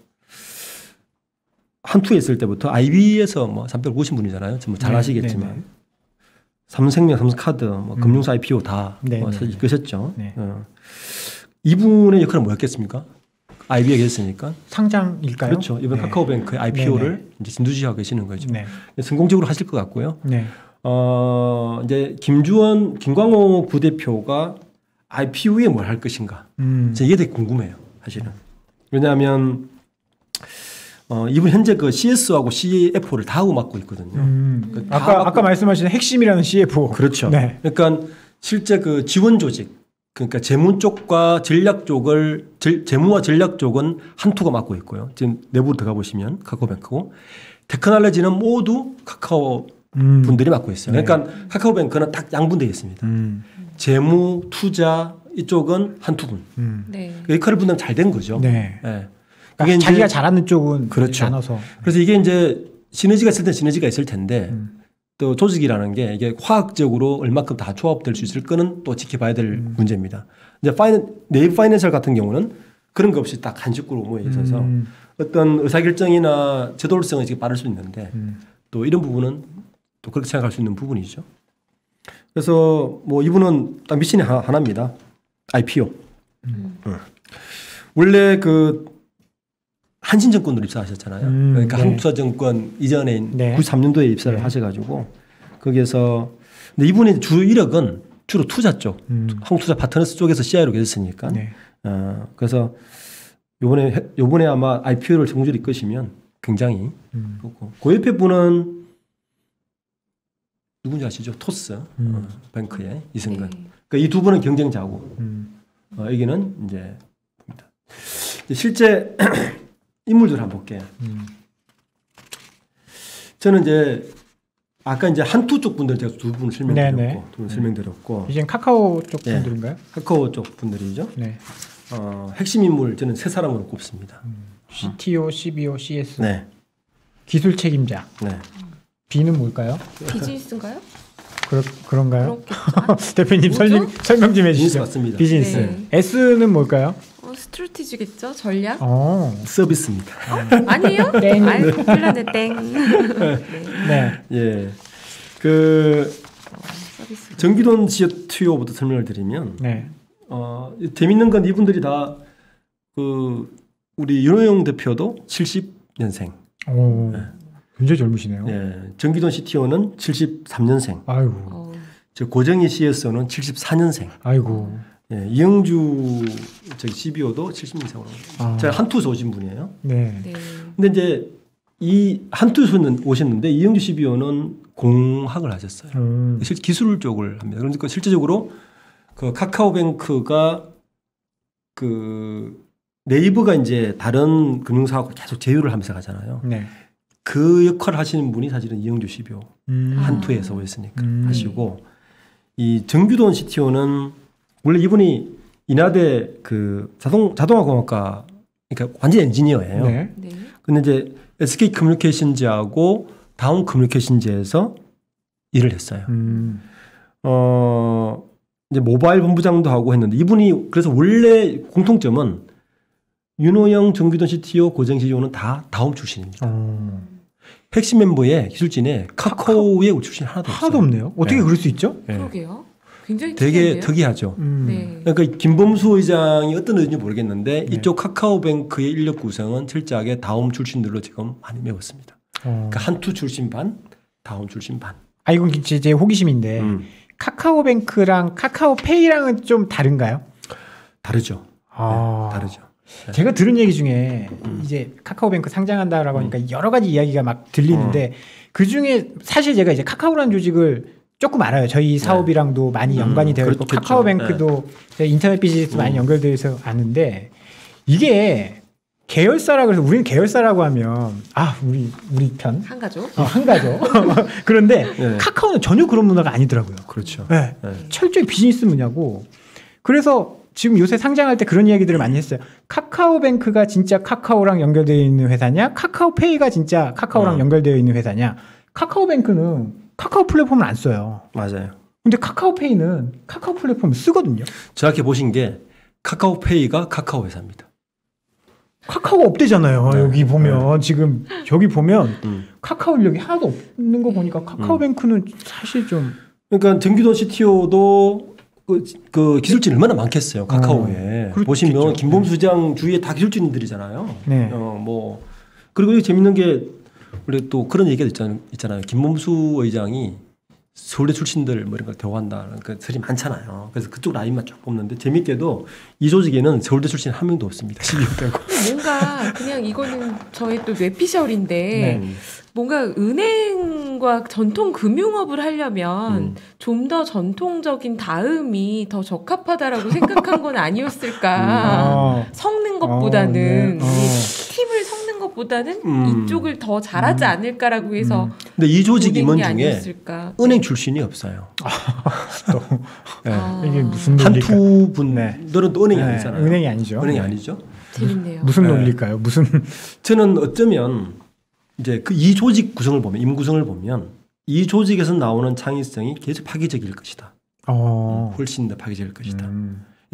B: 한투에 있을 때부터 IB에서 뭐 350 분이잖아요. 뭐 잘 아시겠지만
A: 네, 네.
B: 삼성생명, 삼성카드, 뭐 금융사 IPO 다
A: 네,
B: 뭐
A: 네.
B: 이끄셨죠.
A: 네.
B: 이분의 역할은 뭐였겠습니까? IB에 계셨으니까.
A: 상장일까요?
B: 그렇죠. 이번
A: 네.
B: 카카오뱅크의 IPO를
A: 네,
B: 이제 진두지휘하고 계시는 거죠.
A: 네.
B: 성공적으로 하실 것 같고요.
A: 네.
B: 이제 김광호 부대표가 IPO에 뭘 할 것인가. 이게 되게 궁금해요, 사실은. 왜냐하면 이분 현재 그 CS하고 CFO를 다 하고 맡고 있거든요.
A: 아까 말씀하신 핵심이라는 CFO.
B: 그렇죠.
A: 네.
B: 그러니까 실제 그 지원 조직, 그러니까 재무 쪽과 전략 쪽을 재무와 전략 쪽은 한투가 맡고 있고요. 지금 내부로 들어가 보시면 카카오뱅크고 테크놀로지는 모두 카카오 분들이 맡고 있어요.
A: 네.
B: 그러니까 카카오뱅크는 딱 양분되어 있습니다. 재무, 투자 이쪽은 한투분.
C: 네.
B: 역할을 분담 잘 된 거죠.
A: 네.
B: 네.
A: 그게 자기가 잘하는 쪽은
B: 그렇죠.
A: 나눠서.
B: 그래서 이게 이제 시너지가 있을 때 시너지가 있을 텐데 또 조직이라는 게 이게 화학적으로 얼마큼 다 조합될 수 있을 거는 또 지켜봐야 될 문제입니다. 이제 네이버 파이낸셜 같은 경우는 그런 거 없이 딱 한 식구로 모여 있어서 어떤 의사결정이나 저돌성이 지금 빠를 수 있는데 또 이런 부분은 또 그렇게 생각할 수 있는 부분이죠. 그래서 뭐 이분은 딱 미션이 하나입니다. IPO. 원래 그 한신증권으로 입사하셨잖아요. 그러니까
A: 네.
B: 한국투자증권 이전에
A: 네.
B: 93년도에 입사를 하셔가지고 거기에서 근데 이분의 주 이력은 주로 투자 쪽, 한국투자 파트너스 쪽에서 CI로 계셨으니까.
A: 네.
B: 그래서 요번에 아마 IPO를 성공적으로 이끄시면 굉장히 좋고. 그 옆에 분은 누군지 아시죠? 토스 뱅크의 이승근.
C: 네.
B: 그러니까 이 두 분은 경쟁자고 여기는 이제 봅니다. 실제 인물들 한번 볼게요. 저는 이제 아까 이제 한투 쪽 분들 제가 두 분 설명드렸고,
A: 이젠 카카오 쪽
B: 네.
A: 분들인가요?
B: 카카오 쪽 분들이죠.
A: 네.
B: 핵심 인물 저는 세 사람으로 꼽습니다.
A: CTO, CBO, CS.
B: 네,
A: 기술 책임자.
B: 네.
A: B는 뭘까요?
C: 비즈니스인가요?
A: 그런가요?
C: 그렇겠죠.
A: 대표님
C: 뭐죠?
A: 설명 좀
B: 비즈니스
A: 해주시죠.
B: 맞습니다.
A: 비즈니스.
C: 네.
A: S는 뭘까요?
C: 스트래티지겠죠? 전략?
B: 서비스입니다.
C: 아니에요?
A: 땡.
C: 아이고, 큰일 나네, 땡.
A: 네.
B: 예, 그
C: 서비스.
B: 정기돈 CTO부터 설명을 드리면,
A: 네.
B: 재밌는 건 이분들이 다 그 우리 윤호영 대표도 70년생.
A: 오, 굉장히 젊으시네요.
B: 예, 정기돈 CTO는 73년생.
A: 아이고,
B: 저 고정희 CSO는 74년생.
A: 아이고.
B: 예, 이영주 저기 CBO도 70년생으로. 제가 한투에서 오신 분이에요.
A: 네.
C: 네.
B: 근데 이제 이 한투에서 오셨는데 이영주 CBO는 공학을 하셨어요. 기술 쪽을 합니다. 그러니까 실제적으로 그 카카오뱅크가 그 네이버가 이제 다른 금융사하고 계속 제휴를 하면서 가잖아요.
A: 네.
B: 그 역할을 하시는 분이 사실은 이영주 CBO 한투에서 오셨으니까 하시고, 이 정규돈 CTO는 원래 이분이 인하대 그 자동화공학과 그러니까 완전 엔지니어예요.
A: 네.
C: 네.
B: 근데 이제 SK 커뮤니케이션즈하고 다운 커뮤니케이션즈에서 일을 했어요. 이제 모바일 본부장도 하고 했는데 이분이 그래서 원래 공통점은 윤호영, 정규돈 CTO, 고정 CTO는 다 다음 출신입니다. 핵심 멤버의 기술진에 카카오의 출신이 하나도 없어요.
A: 하나도 없네요. 어떻게
B: 네.
A: 그럴 수 있죠?
B: 네.
C: 그러게요. 굉장히
B: 되게
C: 특이한데요?
B: 특이하죠.
C: 네.
B: 그러니까 김범수 의장이 어떤 의지인지 모르겠는데 이쪽 카카오뱅크의 인력 구성은 철저하게 다음 출신들로 지금 많이 메웠습니다. 그러니까 한투 출신 반, 다음 출신 반.
A: 아 이건 제 호기심인데 카카오뱅크랑 카카오페이랑은 좀 다른가요?
B: 다르죠.
A: 아.
B: 네, 다르죠.
A: 제가 들은 얘기 중에 이제 카카오뱅크 상장한다라고 하니까 여러 가지 이야기가 막 들리는데 그 중에 사실 제가 이제 카카오라는 조직을 조금 알아요. 저희 사업이랑도 많이 연관이 되어 있고
B: 그렇겠죠.
A: 카카오뱅크도 인터넷 비즈니스 많이 연결되어 있어 아는데 이게 계열사라 그래서 우리는 계열사라고 하면 우리 편
C: 한가죠?
A: 한가죠. 그런데
B: 네.
A: 카카오는 전혀 그런 문화가 아니더라고요.
B: 그렇죠.
A: 네.
B: 네.
A: 철저히 비즈니스 문화고 그래서 지금 요새 상장할 때 그런 이야기들을 많이 했어요. 카카오뱅크가 진짜 카카오랑 연결되어 있는 회사냐? 카카오페이가 진짜 카카오랑 연결되어 있는 회사냐? 카카오뱅크는 카카오 플랫폼을 안 써요.
B: 맞아요.
A: 근데 카카오페이는 카카오 플랫폼을 쓰거든요.
B: 정확히 보신 게 카카오페이가 카카오 회사입니다.
A: 카카오가 없대잖아요.
B: 네.
A: 여기 보면 지금 저기 보면 카카오 인력이 하나도 없는 거 보니까 카카오뱅크는 사실 좀
B: 그러니까 정기돈 CTO도 그 기술진 얼마나 많겠어요. 카카오에.
A: 그렇겠죠.
B: 보시면 김범수 부장 주위에 다 기술진들이잖아요.
A: 네.
B: 뭐 그리고 이게 재밌는 게 원래 또 그런 얘기가 있잖아요. 김범수 의장이 서울대 출신들 뭐 이런 걸 대우한다. 그러니까 설이 많잖아요. 그래서 그쪽 라인만 쭉 뽑는데 재밌게도 이 조직에는 서울대 출신 한 명도 없습니다. 12명 빼고.
C: 뭔가 그냥 이거는 저의 또 뇌피셜인데
A: 네.
C: 뭔가 은행과 전통 금융업을 하려면 좀 더 전통적인 다음이 더 적합하다라고 생각한 건 아니었을까. 섞는 것보다는
A: 네.
C: 이 팀을 섞는 것보다는 이쪽을 더 잘하지 않을까라고 해서
B: 근데 이 조직
C: 보낸
B: 임원
C: 게
B: 중에
C: 아니었을까.
B: 은행 출신이 없어요. 네.
A: 이게 무슨 논리일까?
B: 한두 분들은 또 은행이
A: 네,
B: 아니잖아요.
A: 은행이 아니죠.
B: 은행이 아니죠.
C: 재밌네요.
A: 무슨
B: 네.
A: 논리일까요? 무슨
B: 저는 어쩌면 이제 그 이 조직 구성을 보면 임 구성을 보면 이 조직에서 나오는 창의성이 계속 파괴적일 것이다. 훨씬 더 파괴적일 것이다.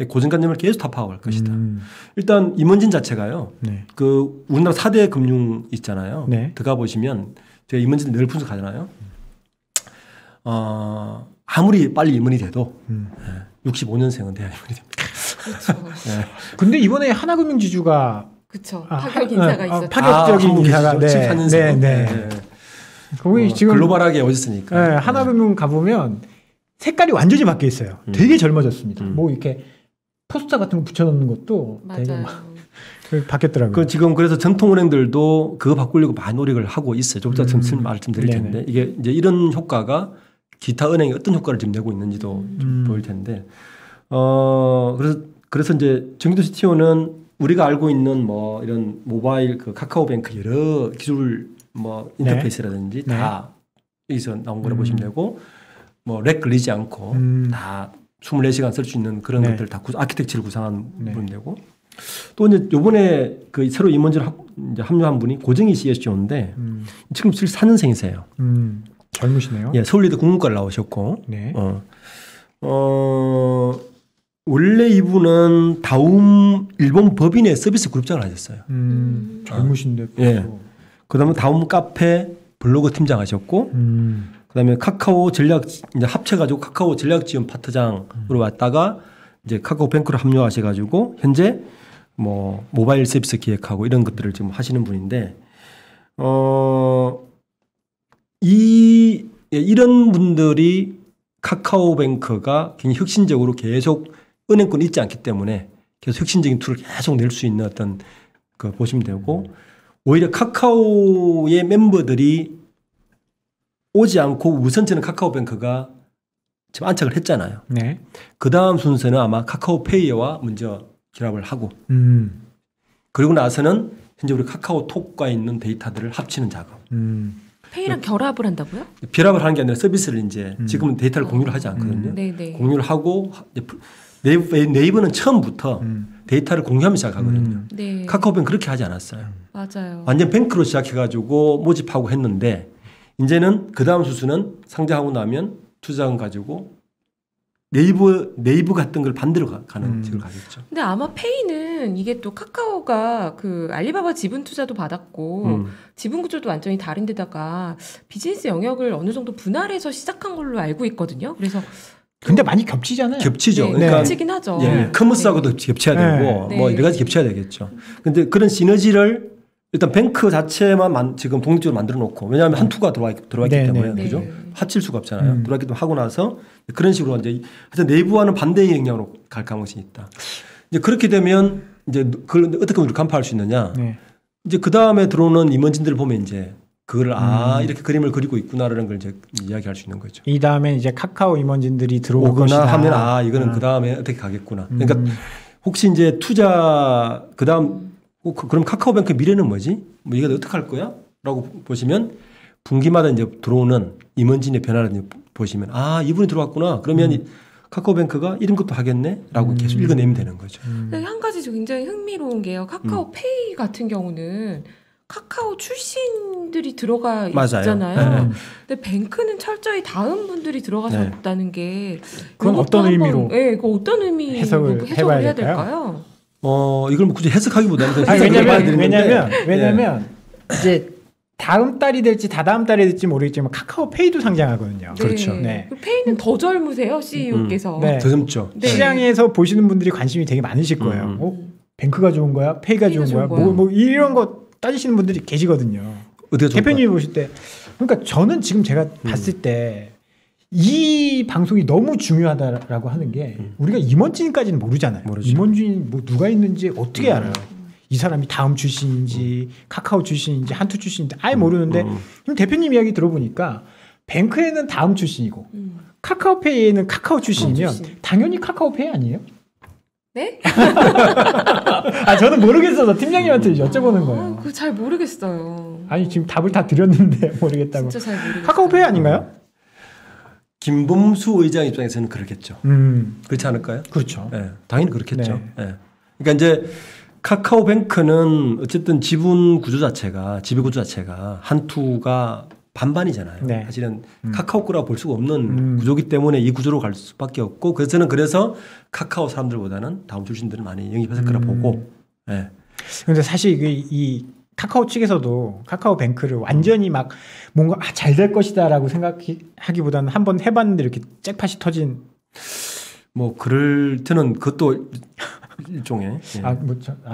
B: 고정관념을 계속 타파할 것이다. 일단 임원진 자체가요.
A: 네.
B: 그 우리나라 4대 금융 있잖아요.
A: 네.
B: 들어가 보시면 제가 임원진 늘 분석하잖아요. 아무리 빨리 임원이 돼도 65년생은 돼야 임원이 됩니다.
C: 그렇죠.
B: 네.
A: 근데 이번에 하나금융지주가
C: 그쵸. 파격 인사가 있었죠.
A: 파격적인 인사가
B: 네.
A: 거기 지금
B: 글로벌하게 오셨으니까.
A: 네, 하나금융 가보면 색깔이 완전히 바뀌어 있어요. 되게 젊어졌습니다. 뭐 이렇게 포스터 같은 거 붙여놓는 것도 되게
C: 맞아요.
A: 막 바뀌었더라고요.
B: 그 지금 그래서 전통은행들도 그거 바꾸려고 많이 노력을 하고 있어요. 좀 이따 말씀드릴 텐데
A: 네네.
B: 이게 이제 이런 효과가 기타 은행이 어떤 효과를 지금 내고 있는지도 좀 보일 텐데 그래서 이제 정기도 CTO는 우리가 알고 있는 뭐 이런 모바일 그 카카오뱅크 여러 기술 뭐 인터페이스라든지 다 여기서 나온 거라 보시면 되고 뭐 렉 걸리지 않고 다 24시간 쓸 수 있는 그런 것들 다 아키텍처를 구상한 부분 되고 또 이제 요번에 그 새로 임원진 이제 합류한 분이 고정희 CSO인데 지금 4년생이세요.
A: 젊으시네요.
B: 예, 서울예대 국문과를 나오셨고
A: 네.
B: 원래 이분은 다움 일본 법인의 서비스 그룹장을 하셨어요.
A: 젊으신데.
B: 예. 그다음에 다움 카페 블로그 팀장 하셨고, 그다음에 카카오 전략 이제 합쳐가지고 카카오 전략 지원 파트장으로 왔다가 이제 카카오뱅크로 합류하셔가지고 현재 뭐 모바일 서비스 기획하고 이런 것들을 지금 하시는 분인데, 이런 분들이 카카오뱅크가 굉장히 혁신적으로 계속 은행권 있지 않기 때문에 계속 혁신적인 툴을 계속 낼 수 있는 어떤 그 보시면 되고 오히려 카카오의 멤버들이 오지 않고 우선 저는 카카오뱅크가 지금 안착을 했잖아요.
A: 네.
B: 그 다음 순서는 아마 카카오페이와 먼저 결합을 하고 그리고 나서는 현재 우리 카카오톡과 있는 데이터들을 합치는 작업.
C: 페이랑 결합을 한다고요?
B: 결합을 하는 게 아니라 서비스를 이제 지금은 데이터를 공유를 하지 않거든요.
C: 네네.
B: 공유를 하고 네이버는 처음부터 데이터를 공유하면 시작하거든요.
C: 네.
B: 카카오뱅크 그렇게 하지 않았어요.
C: 맞아요.
B: 완전 뱅크로 시작해가지고 모집하고 했는데 이제는 그 다음 수순은 상장하고 나면 투자금 가지고 네이버 같은 걸 반대로 가는 식으로 가겠죠.
C: 근데 아마 페이는 이게 또 카카오가 그 알리바바 지분 투자도 받았고 지분 구조도 완전히 다른 데다가 비즈니스 영역을 어느 정도 분할해서 시작한 걸로 알고 있거든요. 그래서
A: 근데 많이 겹치잖아요.
B: 겹치죠.
C: 네,
B: 그러니까
C: 겹치긴 하죠.
B: 예, 커머스하고도 겹쳐야 되고
C: 네.
B: 뭐 여러 가지 겹쳐야 되겠죠. 근데 그런 시너지를 일단 뱅크 자체만 지금 독립적으로 만들어 놓고 왜냐하면 한투가 들어왔기
A: 네,
B: 때문에
C: 네.
B: 그죠?
C: 네.
B: 합칠 수가 없잖아요. 들어왔기 때문에 하고 나서 그런 식으로 이제 하여튼 내부와는 반대의 영향으로 갈 가능성이 있다. 이제 그렇게 되면 이제 그걸 어떻게 우리가 간파할 수 있느냐?
A: 네.
B: 이제 그 다음에 들어오는 임원진들을 보면 이제 그걸 이렇게 그림을 그리고 있구나라는 걸 이제 이야기할 수 있는 거죠.
A: 이 다음에 이제 카카오 임원진들이 들어올
B: 오거나
A: 것이다.
B: 하면 이거는 그 다음에 어떻게 가겠구나. 그러니까 혹시 이제 투자 그 다음 그럼 카카오뱅크 미래는 뭐지? 뭐 이거 어떻게 할 거야? 라고 보시면 분기마다 이제 들어오는 임원진의 변화를 이제 보시면 이분이 들어왔구나. 그러면 카카오뱅크가 이런 것도 하겠네?라고 계속 읽어내면 되는 거죠.
C: 근데 한 가지 굉장히 흥미로운 게요. 카카오페이 같은 경우는 카카오 출신들이 들어가
B: 맞아요.
C: 있잖아요.
B: 네.
C: 근데 뱅크는 철저히 다음 분들이 들어가셨다는 게
A: 그건
C: 이것도
A: 어떤
C: 한번,
A: 의미로
C: 네, 그 어떤 의미로
A: 해석을
C: 해석을 해야
A: 해봐야
C: 될까요?
B: 이걸 뭐 굳이 해석하기보다는
A: 왜냐면 이제 다음 달이 될지 다다음 달이 될지 모르겠지만 카카오페이도 상장하거든요.
B: 그렇죠.
A: 네.
C: 그 페이는 더 젊으세요, CEO께서.
A: 네.
B: 더 젊죠.
C: 네.
A: 시장에서 보시는 분들이 관심이 되게 많으실 거예요. 뱅크가 좋은 거야? 페이가 좋은 거야? 뭐 이런 거 따지시는 분들이 계시거든요. 대표님이 보실 때. 그러니까 저는 지금 제가 봤을 때 이 방송이 너무 중요하다라고 하는 게 우리가 임원진까지는 모르잖아요.
B: 모르죠.
A: 임원진이 뭐 누가 있는지 어떻게 알아요? 이 사람이 다음 출신인지 카카오 출신인지 한투 출신인지 아예 모르는데 지금 대표님 이야기 들어보니까 뱅크에는 다음 출신이고 카카오페이에는 카카오 출신이면 당연히 카카오페이 아니에요?
C: 네?
A: 저는 모르겠어서 팀장님한테 여쭤보는 거예요.
C: 그거 잘 모르겠어요.
A: 아니 지금 답을 다 드렸는데 모르겠다고.
C: 진짜 잘 모르겠어요.
A: 카카오페이 아닌가요?
B: 김범수 의장 입장에서는 그렇겠죠. 그렇지 않을까요?
A: 그렇죠.
B: 네, 당연히 그렇겠죠. 네. 그러니까 이제 카카오뱅크는 어쨌든 지분 구조 자체가 지배 구조 자체가 한투가 반반이잖아요.
A: 네.
B: 사실은 카카오 거라고 볼 수가 없는 구조기 때문에 이 구조로 갈 수밖에 없고 그래서 카카오 사람들보다는 다음 출신들을 많이 영입했을 거라 보고. 네.
A: 근데 사실 이 카카오 측에서도 카카오뱅크를 완전히 막 뭔가 잘 될 것이다라고 생각하기보다는 한번 해봤는데 이렇게 잭팟이 터진.
B: 뭐 그럴 때는 그것도 일종의.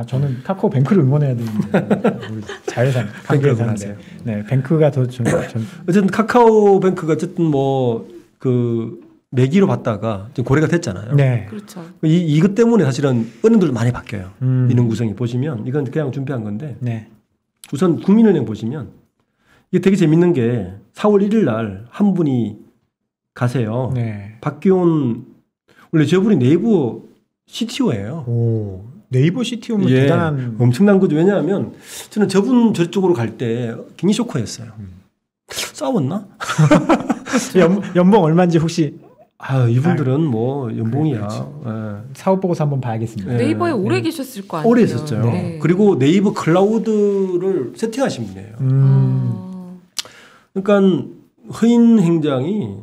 A: 저는 카카오뱅크를 응원해야 되는데 자회사 관계사인데. 네, 뱅크가 더
B: 어쨌든 카카오뱅크가 어쨌든 뭐 그 매기로 봤다가 지금 고래가 됐잖아요.
A: 네.
C: 그렇죠.
B: 이것 때문에 사실은 은행들도 많이 바뀌어요. 인원 구성이 보시면 이건 그냥 준비한 건데.
A: 네.
B: 우선 국민은행 보시면 이게 되게 재밌는 게 4월 1일 날 한 분이 가세요.
A: 네.
B: 박기온 원래 저분이 네이버 CTO예요.
A: 오, 네이버 CTO면 대단한.
B: 엄청난 거죠. 왜냐하면 저는 저분 저쪽으로 갈 때 굉장히 쇼커였어요. 싸웠나?
A: 연봉 얼마인지 혹시
B: 이분들은 뭐 연봉이야.
A: 사업 보고서 한번 봐야겠습니다.
C: 네이버에 오래 계셨을 거 아니에요.
B: 오래 있었죠.
C: 네.
B: 그리고 네이버 클라우드를 세팅하신 분이에요. 그러니까 허인 행장이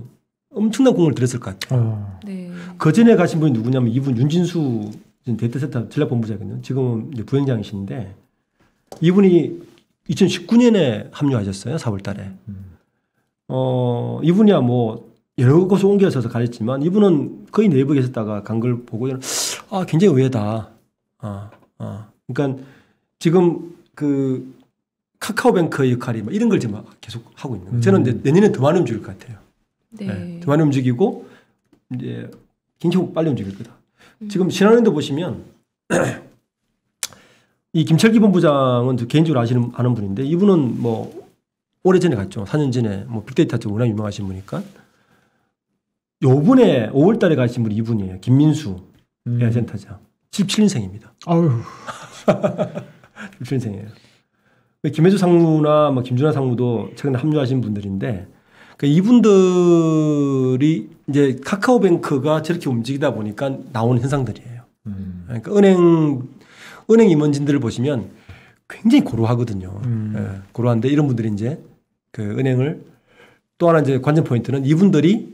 B: 엄청난 공을 들였을 것 같아요.
C: 네.
B: 그 전에 가신 분이 누구냐면 이분 윤진수 데이터센터 전략본부장이거든요. 지금은 이제 부행장이신데 이분이 2019년에 합류하셨어요. 4월 달에. 이분이야 뭐 여러 곳에 옮겨서 가셨지만 이분은 거의 네이버에 계셨다가 간 걸 보고 굉장히 의외다. 그러니까 지금 그 카카오뱅크의 역할이 이런 걸 지금 계속 하고 있는 거예요. 저는 이제 내년에 더 많이 움직일 것 같아요.
C: 네.
B: 더 많이 움직이고 이제 굉장히 빨리 움직일 거다. 지금 신한은행도 보시면 이 김철기 본부장은 개인적으로 아는 분인데 이분은 뭐 오래전에 갔죠. 4년 전에 뭐 빅데이터 쪽 워낙 유명하신 분이니까 요번에 5월 달에 가신 분이 이분이에요. 김민수 AI 센터장. 77년생입니다.
A: 아유.
B: 77년생이에요. 김혜주 상무나 뭐 김준하 상무도 최근에 합류하신 분들인데 그러니까 이분들이 이제 카카오뱅크가 저렇게 움직이다 보니까 나오는 현상들이에요. 그러니까 은행 임원진들을 보시면 굉장히 고루하거든요. 고루한데 이런 분들이 이제 그 은행을 또 하나 이제 관전 포인트는 이분들이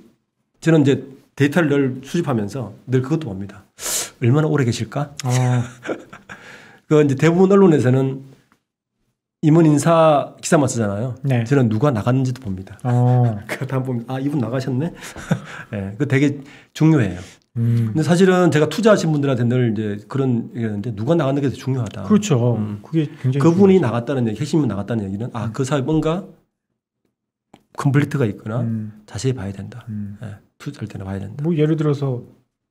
B: 저는 이제 데이터를 늘 수집하면서 늘 그것도 봅니다. 얼마나 오래 계실까? 그 이제 대부분 언론에서는 임원 인사 기사만 쓰잖아요.
A: 네.
B: 저는 누가 나갔는지도 봅니다. 그 다음 보면 아 이분 나가셨네. 네, 그 되게 중요해요. 근데 사실은 제가 투자하신 분들한테 늘 이제 그런 얘기하는데 누가 나갔는 게 되게 중요하다.
A: 그렇죠. 그게 굉장히
B: 그분이
A: 중요하죠.
B: 나갔다는 얘기, 핵심은 나갔다는 얘기는 아 그 사회 뭔가 컴플리트가 있거나 자세히 봐야 된다. 네, 투자할 때는 봐야 된다.
A: 뭐 예를 들어서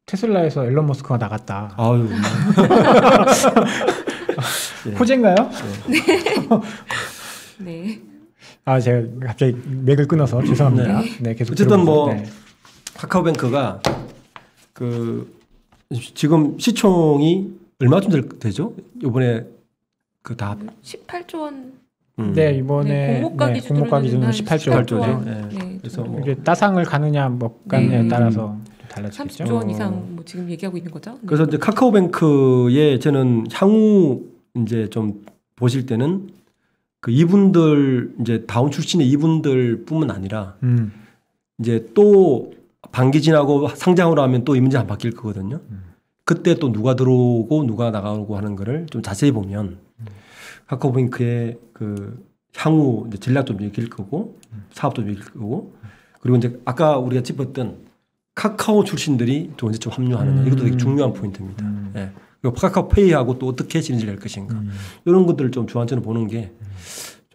A: 테슬라에서 앨런 머스크가 나갔다.
B: 아유.
A: 호재인가요?
C: 네.
A: 아 제가 갑자기 맥을 끊어서 죄송합니다. 네, 계속
B: 어쨌든
A: 들어보세요.
B: 뭐
A: 네.
B: 카카오뱅크가 그 지금 시총이 얼마쯤 되죠? 이번에 그 다
C: 18조 원.
A: 네 이번에
C: 공모가
A: 기준으로 18조 원.
C: 네.
B: 그래서 뭐
A: 이게 따상을 가느냐 못 가느냐에 따라서 달라지겠죠.
C: 30조 원 이상 뭐 지금 얘기하고 있는 거죠? 네.
B: 그래서 이제 카카오뱅크에 저는 향후 이제 좀 보실 때는 그 이분들 이제 다운 출신의 이분들뿐만 아니라 이제 또 반기 지나고 상장으로 하면 또 이 문제 안 바뀔 거거든요. 그때 또 누가 들어오고 누가 나가고 하는 거를 좀 자세히 보면 카카오뱅크의 그 향후 이제 전략도 좀 읽힐 거고 사업도 좀 읽힐 거고 그리고 이제 아까 우리가 짚었던 카카오 출신들이 또 언제 좀 합류하느냐 이것도 되게 중요한 포인트입니다. 예. 그리고 카카오페이하고 또 어떻게 진행을 할 것인가 이런 것들을 좀 주안점으로 보는 게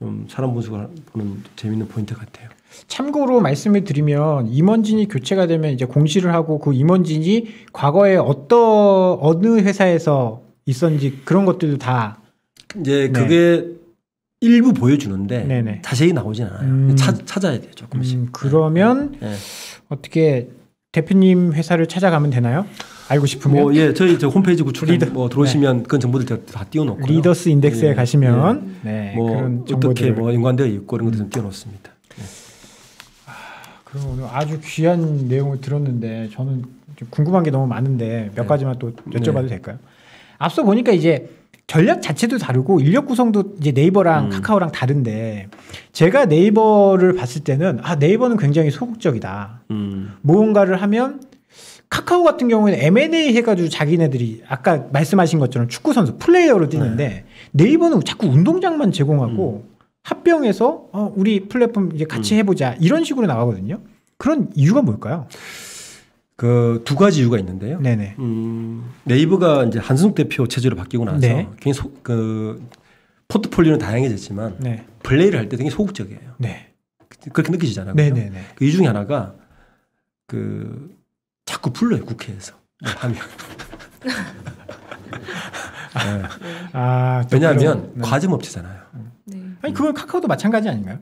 B: 좀 사람 분석을 보는 재미있는 포인트 같아요.
A: 참고로 말씀을 드리면 임원진이 교체가 되면 이제 공시를 하고 그 임원진이 과거에 어느 회사에서 있었는지 그런 것들도 다
B: 이제
A: 네.
B: 그게 일부 보여주는데
A: 네네.
B: 자세히 나오진 않아요. 찾아야 돼요 조금씩.
A: 그러면
B: 네.
A: 어떻게 대표님 회사를 찾아가면 되나요? 알고 싶으면
B: 뭐 예, 저희 저 홈페이지 구축에 뭐 들어오시면 그런 정보들 제가 다 띄워놓고
A: 리더스 인덱스에
B: 예,
A: 가시면 네,
B: 뭐
A: 그런
B: 어떻게
A: 정보들을
B: 뭐 연관되어 있고 이런 것들 좀 띄워놓습니다.
A: 그럼 오늘 아주 귀한 내용을 들었는데 저는 좀 궁금한 게 너무 많은데 몇 가지만 또 여쭤봐도 될까요? 앞서 보니까 이제 전략 자체도 다르고 인력 구성도 이제 네이버랑 카카오랑 다른데 제가 네이버를 봤을 때는 아 네이버는 굉장히 소극적이다. 무언가를 하면 카카오 같은 경우에는 M&A 해가지고 자기네들이 아까 말씀하신 것처럼 축구 선수 플레이어로 뛰는데 네이버는 자꾸 운동장만 제공하고 합병해서 우리 플랫폼 이제 같이 해보자 이런 식으로 나가거든요. 그런 이유가 뭘까요?
B: 그 두 가지 이유가 있는데요.
A: 네네.
B: 네이버가 이제 한승욱 대표 체제로 바뀌고 나서
A: 네.
B: 굉장히 그 포트폴리오는 다양해졌지만
A: 네.
B: 플레이를 할 때 굉장히 소극적이에요.
A: 네.
B: 그렇게 느끼시잖아요.
A: 네네네.
B: 그 이 중에 하나가 그 자꾸 불러요 국회에서 하면. 네.
A: 아,
B: 왜냐하면
A: 네.
B: 과점업체잖아요.
C: 네.
A: 아니 그건 카카오도 마찬가지 아닌가요?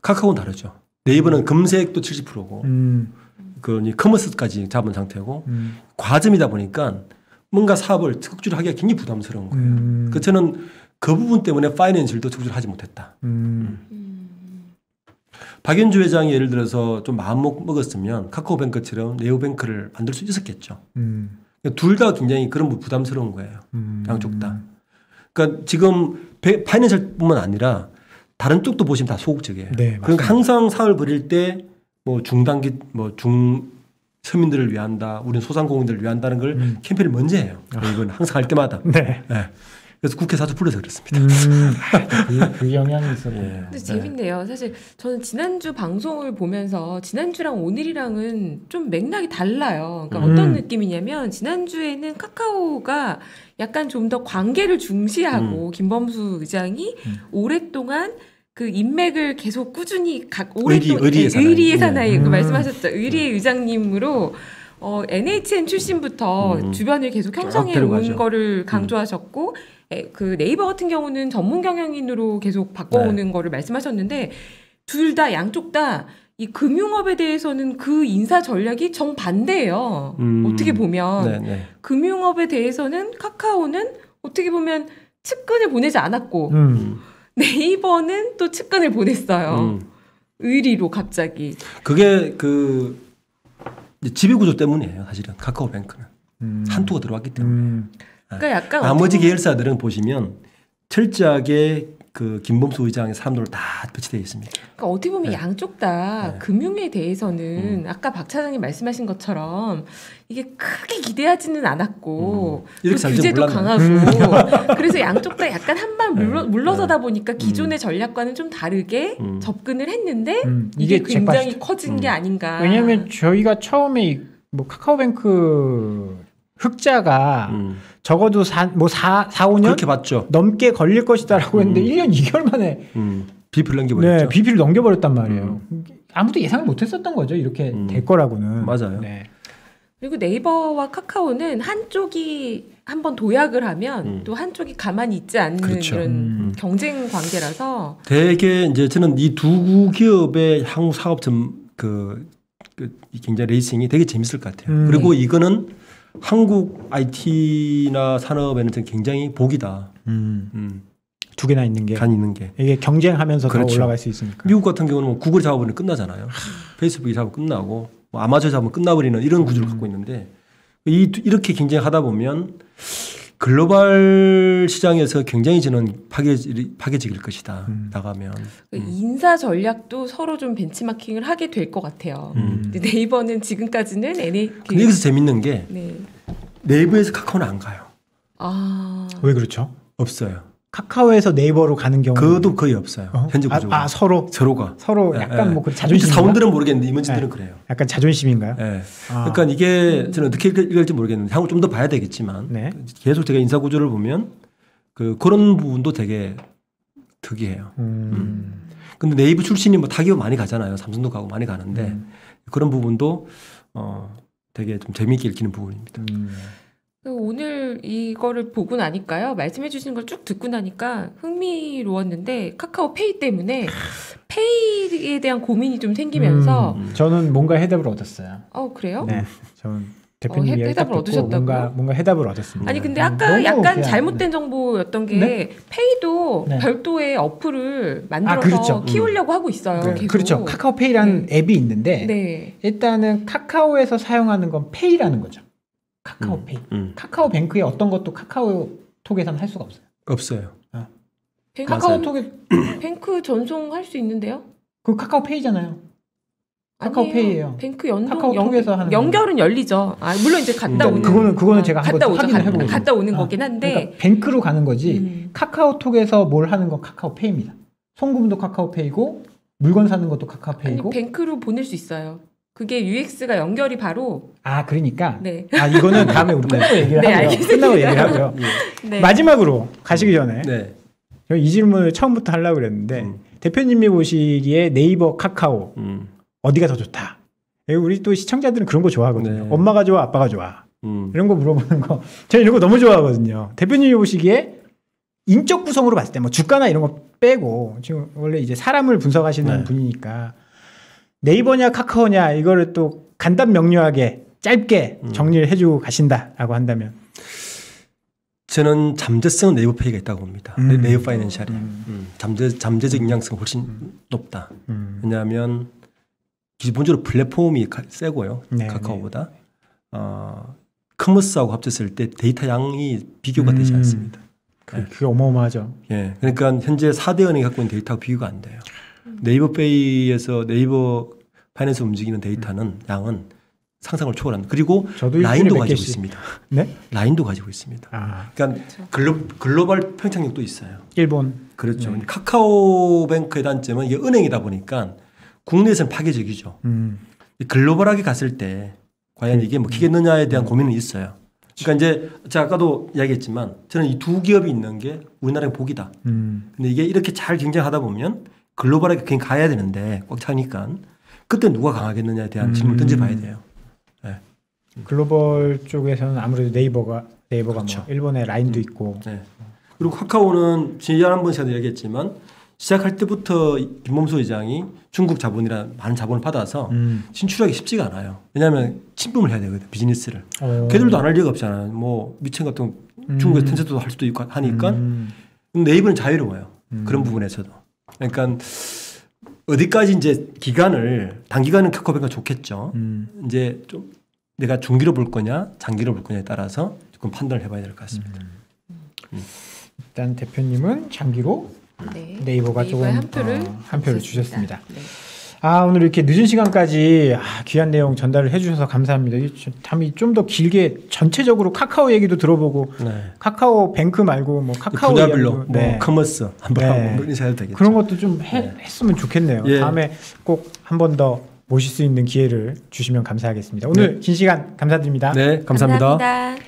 B: 카카오는 다르죠. 네이버는 검색도 70%고 그 커머스까지 잡은 상태고 과점이다 보니까 뭔가 사업을 적극적으로 하기가 굉장히 부담스러운 거예요. 그 저는 그 부분 때문에 파이낸셜도 적극적으로 하지 못했다. 박연주 회장이 예를 들어서 좀 마음 먹었으면 카카오뱅크처럼 네오뱅크를 만들 수 있었겠죠. 둘 다 굉장히 그런 부담스러운 거예요. 양쪽 다. 그러니까 지금 파이낸셜뿐만 아니라 다른 쪽도 보시면 다 소극적이에요.
A: 네,
B: 그러니까 항상 사업을 벌일 때 뭐 중단기 뭐 서민들을 위한다, 우리는 소상공인들을 위한다는 걸 캠페인을 먼저 해요. 이건 항상 할 때마다.
A: 네.
B: 네. 그래서 국회 자주 불러서 그렇습니다.
A: 그 영향이 있었군요.
C: 근데 재밌네요. 사실 저는 지난주 방송을 보면서 지난주랑 오늘이랑은 좀 맥락이 달라요. 그러니까 어떤 느낌이냐면 지난주에는 카카오가 약간 좀 더 관계를 중시하고 김범수 의장이 오랫동안 그 인맥을 계속 꾸준히 오랫동안 의리의 사나이 그 말씀하셨죠. 의리의 의장님으로 NHN 출신부터 주변을 계속 형성해 온 거를 강조하셨고 그 네이버 같은 경우는 전문 경영인으로 계속 바꿔오는 거를 말씀하셨는데 둘 다 양쪽 다 이 금융업에 대해서는 그 인사 전략이 정반대예요. 어떻게 보면 금융업에 대해서는 카카오는 어떻게 보면 측근을 보내지 않았고 네이버는 또 측근을 보냈어요. 의리로 갑자기.
B: 그게 그 지배구조 때문이에요. 사실은 카카오뱅크는 한투가 들어왔기 때문에.
C: 그러니까 약간
B: 나머지 계열사들은 보시면 철저하게 그 김범수 의장의 사람들 다 배치되어 있습니다.
C: 그러니까 어떻게 보면
B: 네.
C: 양쪽 다
B: 네.
C: 금융에 대해서는 아까 박 차장님 말씀하신 것처럼 이게 크게 기대하지는 않았고 또
B: 이렇게 잘
C: 규제도
B: 몰랐네.
C: 강하고 그래서 양쪽 다 약간 한 발 물러서다
B: 네.
C: 보니까 기존의 전략과는 좀 다르게 접근을 했는데
A: 이게
C: 이게 굉장히
A: 잭팟이죠.
C: 커진 게 아닌가.
A: 왜냐하면 저희가 처음에 뭐 카카오뱅크 흑자가 적어도 4, 5년
B: 그렇게 봤죠.
A: 넘게 걸릴 것이다라고 했는데 1년 2개월 만에
B: 비필 넘겨버렸죠.
A: 네, BP를 넘겨버렸단 말이에요. 아무도 예상을 못했었던 거죠. 이렇게 될 거라고는.
B: 맞아요.
A: 네.
C: 그리고 네이버와 카카오는 한쪽이 한번 도약을 하면 또 한쪽이 가만히 있지 않는
B: 그렇죠.
C: 이런 경쟁 관계라서
B: 되게 이제 저는 이 두 기업의 향후 사업 굉장히 레이싱이 되게 재밌을 것 같아요. 그리고 이거는 한국 IT나 산업에는 굉장히 복이다.
A: 두 개나 있는 게
B: 간 있는 게.
A: 이게 경쟁하면서
B: 그렇죠.
A: 더 올라갈 수 있으니까.
B: 미국 같은 경우는 뭐 구글 잡아버리면 끝나잖아요. 페이스북이 잡으면 끝나고 뭐 아마존 잡으면 끝나버리는 이런 구조를 갖고 있는데 이렇게 경쟁하다 보면 글로벌 시장에서 굉장히 저는 파괴적일 것이다. 나가면.
C: 인사 전략도 서로 좀 벤치마킹을 하게 될 것 같아요. 근데 네이버는 지금까지는
B: 근데 여기서 재밌는 게
C: 네.
B: 네이버에서 카카오는 안 가요.
C: 아.
A: 왜 그렇죠?
B: 없어요.
A: 카카오에서 네이버로 가는 경우
B: 그것도 거의 없어요. 현재 구조가.
A: 서로가 약간 뭐 그
B: 자존심.
A: 자존심
B: 사원들은 모르겠는데 임원진들은 그래요.
A: 약간 자존심인가요?
B: 네. 그러니까 이게 저는 어떻게 읽을지 모르겠는데 향후 좀 더 봐야 되겠지만
A: 네.
B: 계속 제가 인사 구조를 보면 그런 부분도 되게 특이해요. 근데 네이버 출신이 뭐 타기업 많이 가잖아요. 삼성도 가고 많이 가는데 그런 부분도 되게 좀 재미있게 읽히는 부분입니다.
C: 오늘 이거를 보고 나니까요. 말씀해 주시는 걸 쭉 듣고 나니까 흥미로웠는데 카카오페이 때문에 페이에 대한 고민이 좀 생기면서
A: 저는 뭔가 해답을 얻었어요.
C: 그래요?
A: 네. 저는 대표님 이야기 딱
C: 해답을
A: 듣고
C: 얻으셨다고요?
A: 뭔가 해답을 얻었습니다.
C: 아니 근데 아까 약간
A: 그냥,
C: 잘못된 정보였던 게
A: 네?
C: 페이도
A: 네.
C: 별도의 어플을 만들어서
A: 그렇죠.
C: 키우려고 하고 있어요.
A: 네.
C: 계속.
A: 그렇죠. 카카오페이라는 앱이 있는데
C: 네.
A: 일단은 카카오에서 사용하는 건 페이라는 거죠. 카카오페이. 카카오뱅크의 어떤 것도 카카오톡에서는 할 수가 없어요.
B: 없어요.
A: 카카오톡에
C: 뱅크 전송할 수 있는데요?
A: 그 카카오페이잖아요. 카카오페이예요.
C: 뱅크 연동
A: 카카오톡에서 하는
C: 연결은 열리죠. 물론 이제 갔다 오는
A: 그거는 제가
C: 갔다
A: 한번
C: 오죠.
A: 확인을 해보고
C: 갔다 오는 거긴 한데
A: 그러니까 뱅크로 가는 거지. 카카오톡에서 뭘 하는 건 카카오페이입니다. 송금도 카카오페이고 물건 사는 것도 카카오페이고.
C: 아니, 뱅크로 보낼 수 있어요. 그게 UX가 연결이 바로
A: 그러니까
C: 네.
A: 이거는 다음에 우리 끝나고 얘기를 하고요.
C: 알겠습니다.
A: 끝나고 얘기를 하고요.
C: 네.
A: 마지막으로 가시기 전에
B: 네.
A: 저희 이 질문을 처음부터 하려고 그랬는데 대표님이 보시기에 네이버, 카카오 어디가 더 좋다? 우리 또 시청자들은 그런 거 좋아하거든요.
B: 네.
A: 엄마가 좋아, 아빠가 좋아. 이런 거 물어보는 거. 제가 이런 거 너무 좋아하거든요. 대표님이 보시기에 인적 구성으로 봤을 때 뭐 주가나 이런 거 빼고 지금 원래 이제 사람을 분석하시는
B: 네.
A: 분이니까 네이버냐 카카오냐 이거를 또 간단 명료하게 짧게 정리를 해주고 가신다라고 한다면
B: 저는 잠재성은 네이버페이가 있다고 봅니다. 네이버 파이낸셜이 잠재적 영향성이 훨씬 높다. 왜냐하면 기본적으로 플랫폼이 세고요.
A: 네,
B: 카카오보다 커머스하고 합쳤을 때 데이터 양이 비교가 되지 않습니다.
A: 그게 어마어마하죠.
B: 예, 그러니까 현재 4대 은행이 갖고 있는 데이터가 비교가 안 돼요. 네이버페이에서 네이버 파이낸스 움직이는 데이터는 양은 상상을 초월합니다. 그리고
A: 저도
B: 라인도
A: 몇
B: 가지고
A: 개씩.
B: 있습니다.
A: 네?
B: 라인도 가지고 있습니다. 그러니까 글로벌 평창력도 있어요.
A: 일본.
B: 그렇죠. 카카오뱅크의 단점은 이게 은행이다 보니까 국내에서는 파괴적이죠. 글로벌하게 갔을 때 과연 이게 먹히겠느냐에 대한 고민은 있어요. 그러니까 이제 제가 아까도 이야기했지만 저는 이 두 기업이 있는 게 우리나라의 복이다. 근데 이게 이렇게 잘 경쟁하다 보면 글로벌하게 그냥 가야 되는데 꽉 차니까 그때 누가 강하겠느냐에 대한 질문을 던져봐야 돼요. 네.
A: 글로벌 쪽에서는 아무래도 네이버가
B: 그렇죠.
A: 뭐 일본에 라인도 있고.
B: 네. 그리고 카카오는 지난번 시간에 얘기했지만 시작할 때부터 김범수 회장이 중국 자본이나 많은 자본을 받아서 진출하기 쉽지가 않아요. 왜냐하면 침범을 해야 되거든 비즈니스를. 걔들도 안 할 리가 없잖아요. 뭐 미첸 같은 중국에서 텐센트도 할 수도 있고 하니까 네이버는 자유로워요. 그런 부분에서도. 그러니까 어디까지 이제 기간을 단기간은 카카오뱅크가 좋겠죠. 이제 좀 내가 중기로 볼 거냐 장기로 볼 거냐에 따라서 조금 판단을 해봐야 될 것 같습니다.
A: 일단 대표님은 장기로
C: 네.
A: 네이버가 조금
C: 한 표를
A: 한 표를 주셨습니다.
C: 네.
A: 오늘 이렇게 늦은 시간까지 귀한 내용 전달을 해주셔서 감사합니다. 좀 더 길게 전체적으로 카카오 얘기도 들어보고
B: 네.
A: 카카오 뱅크 말고 뭐 카카오
B: 분야별로
A: 이야기도,
B: 뭐 커머스 한번
A: 네.
B: 하고 인사해도 되겠죠.
A: 그런 것도 좀 했으면 좋겠네요.
B: 예.
A: 다음에 꼭 한 번 더 모실 수 있는 기회를 주시면 감사하겠습니다. 오늘 긴 시간 감사드립니다.
B: 네, 감사합니다.
C: 감사합니다.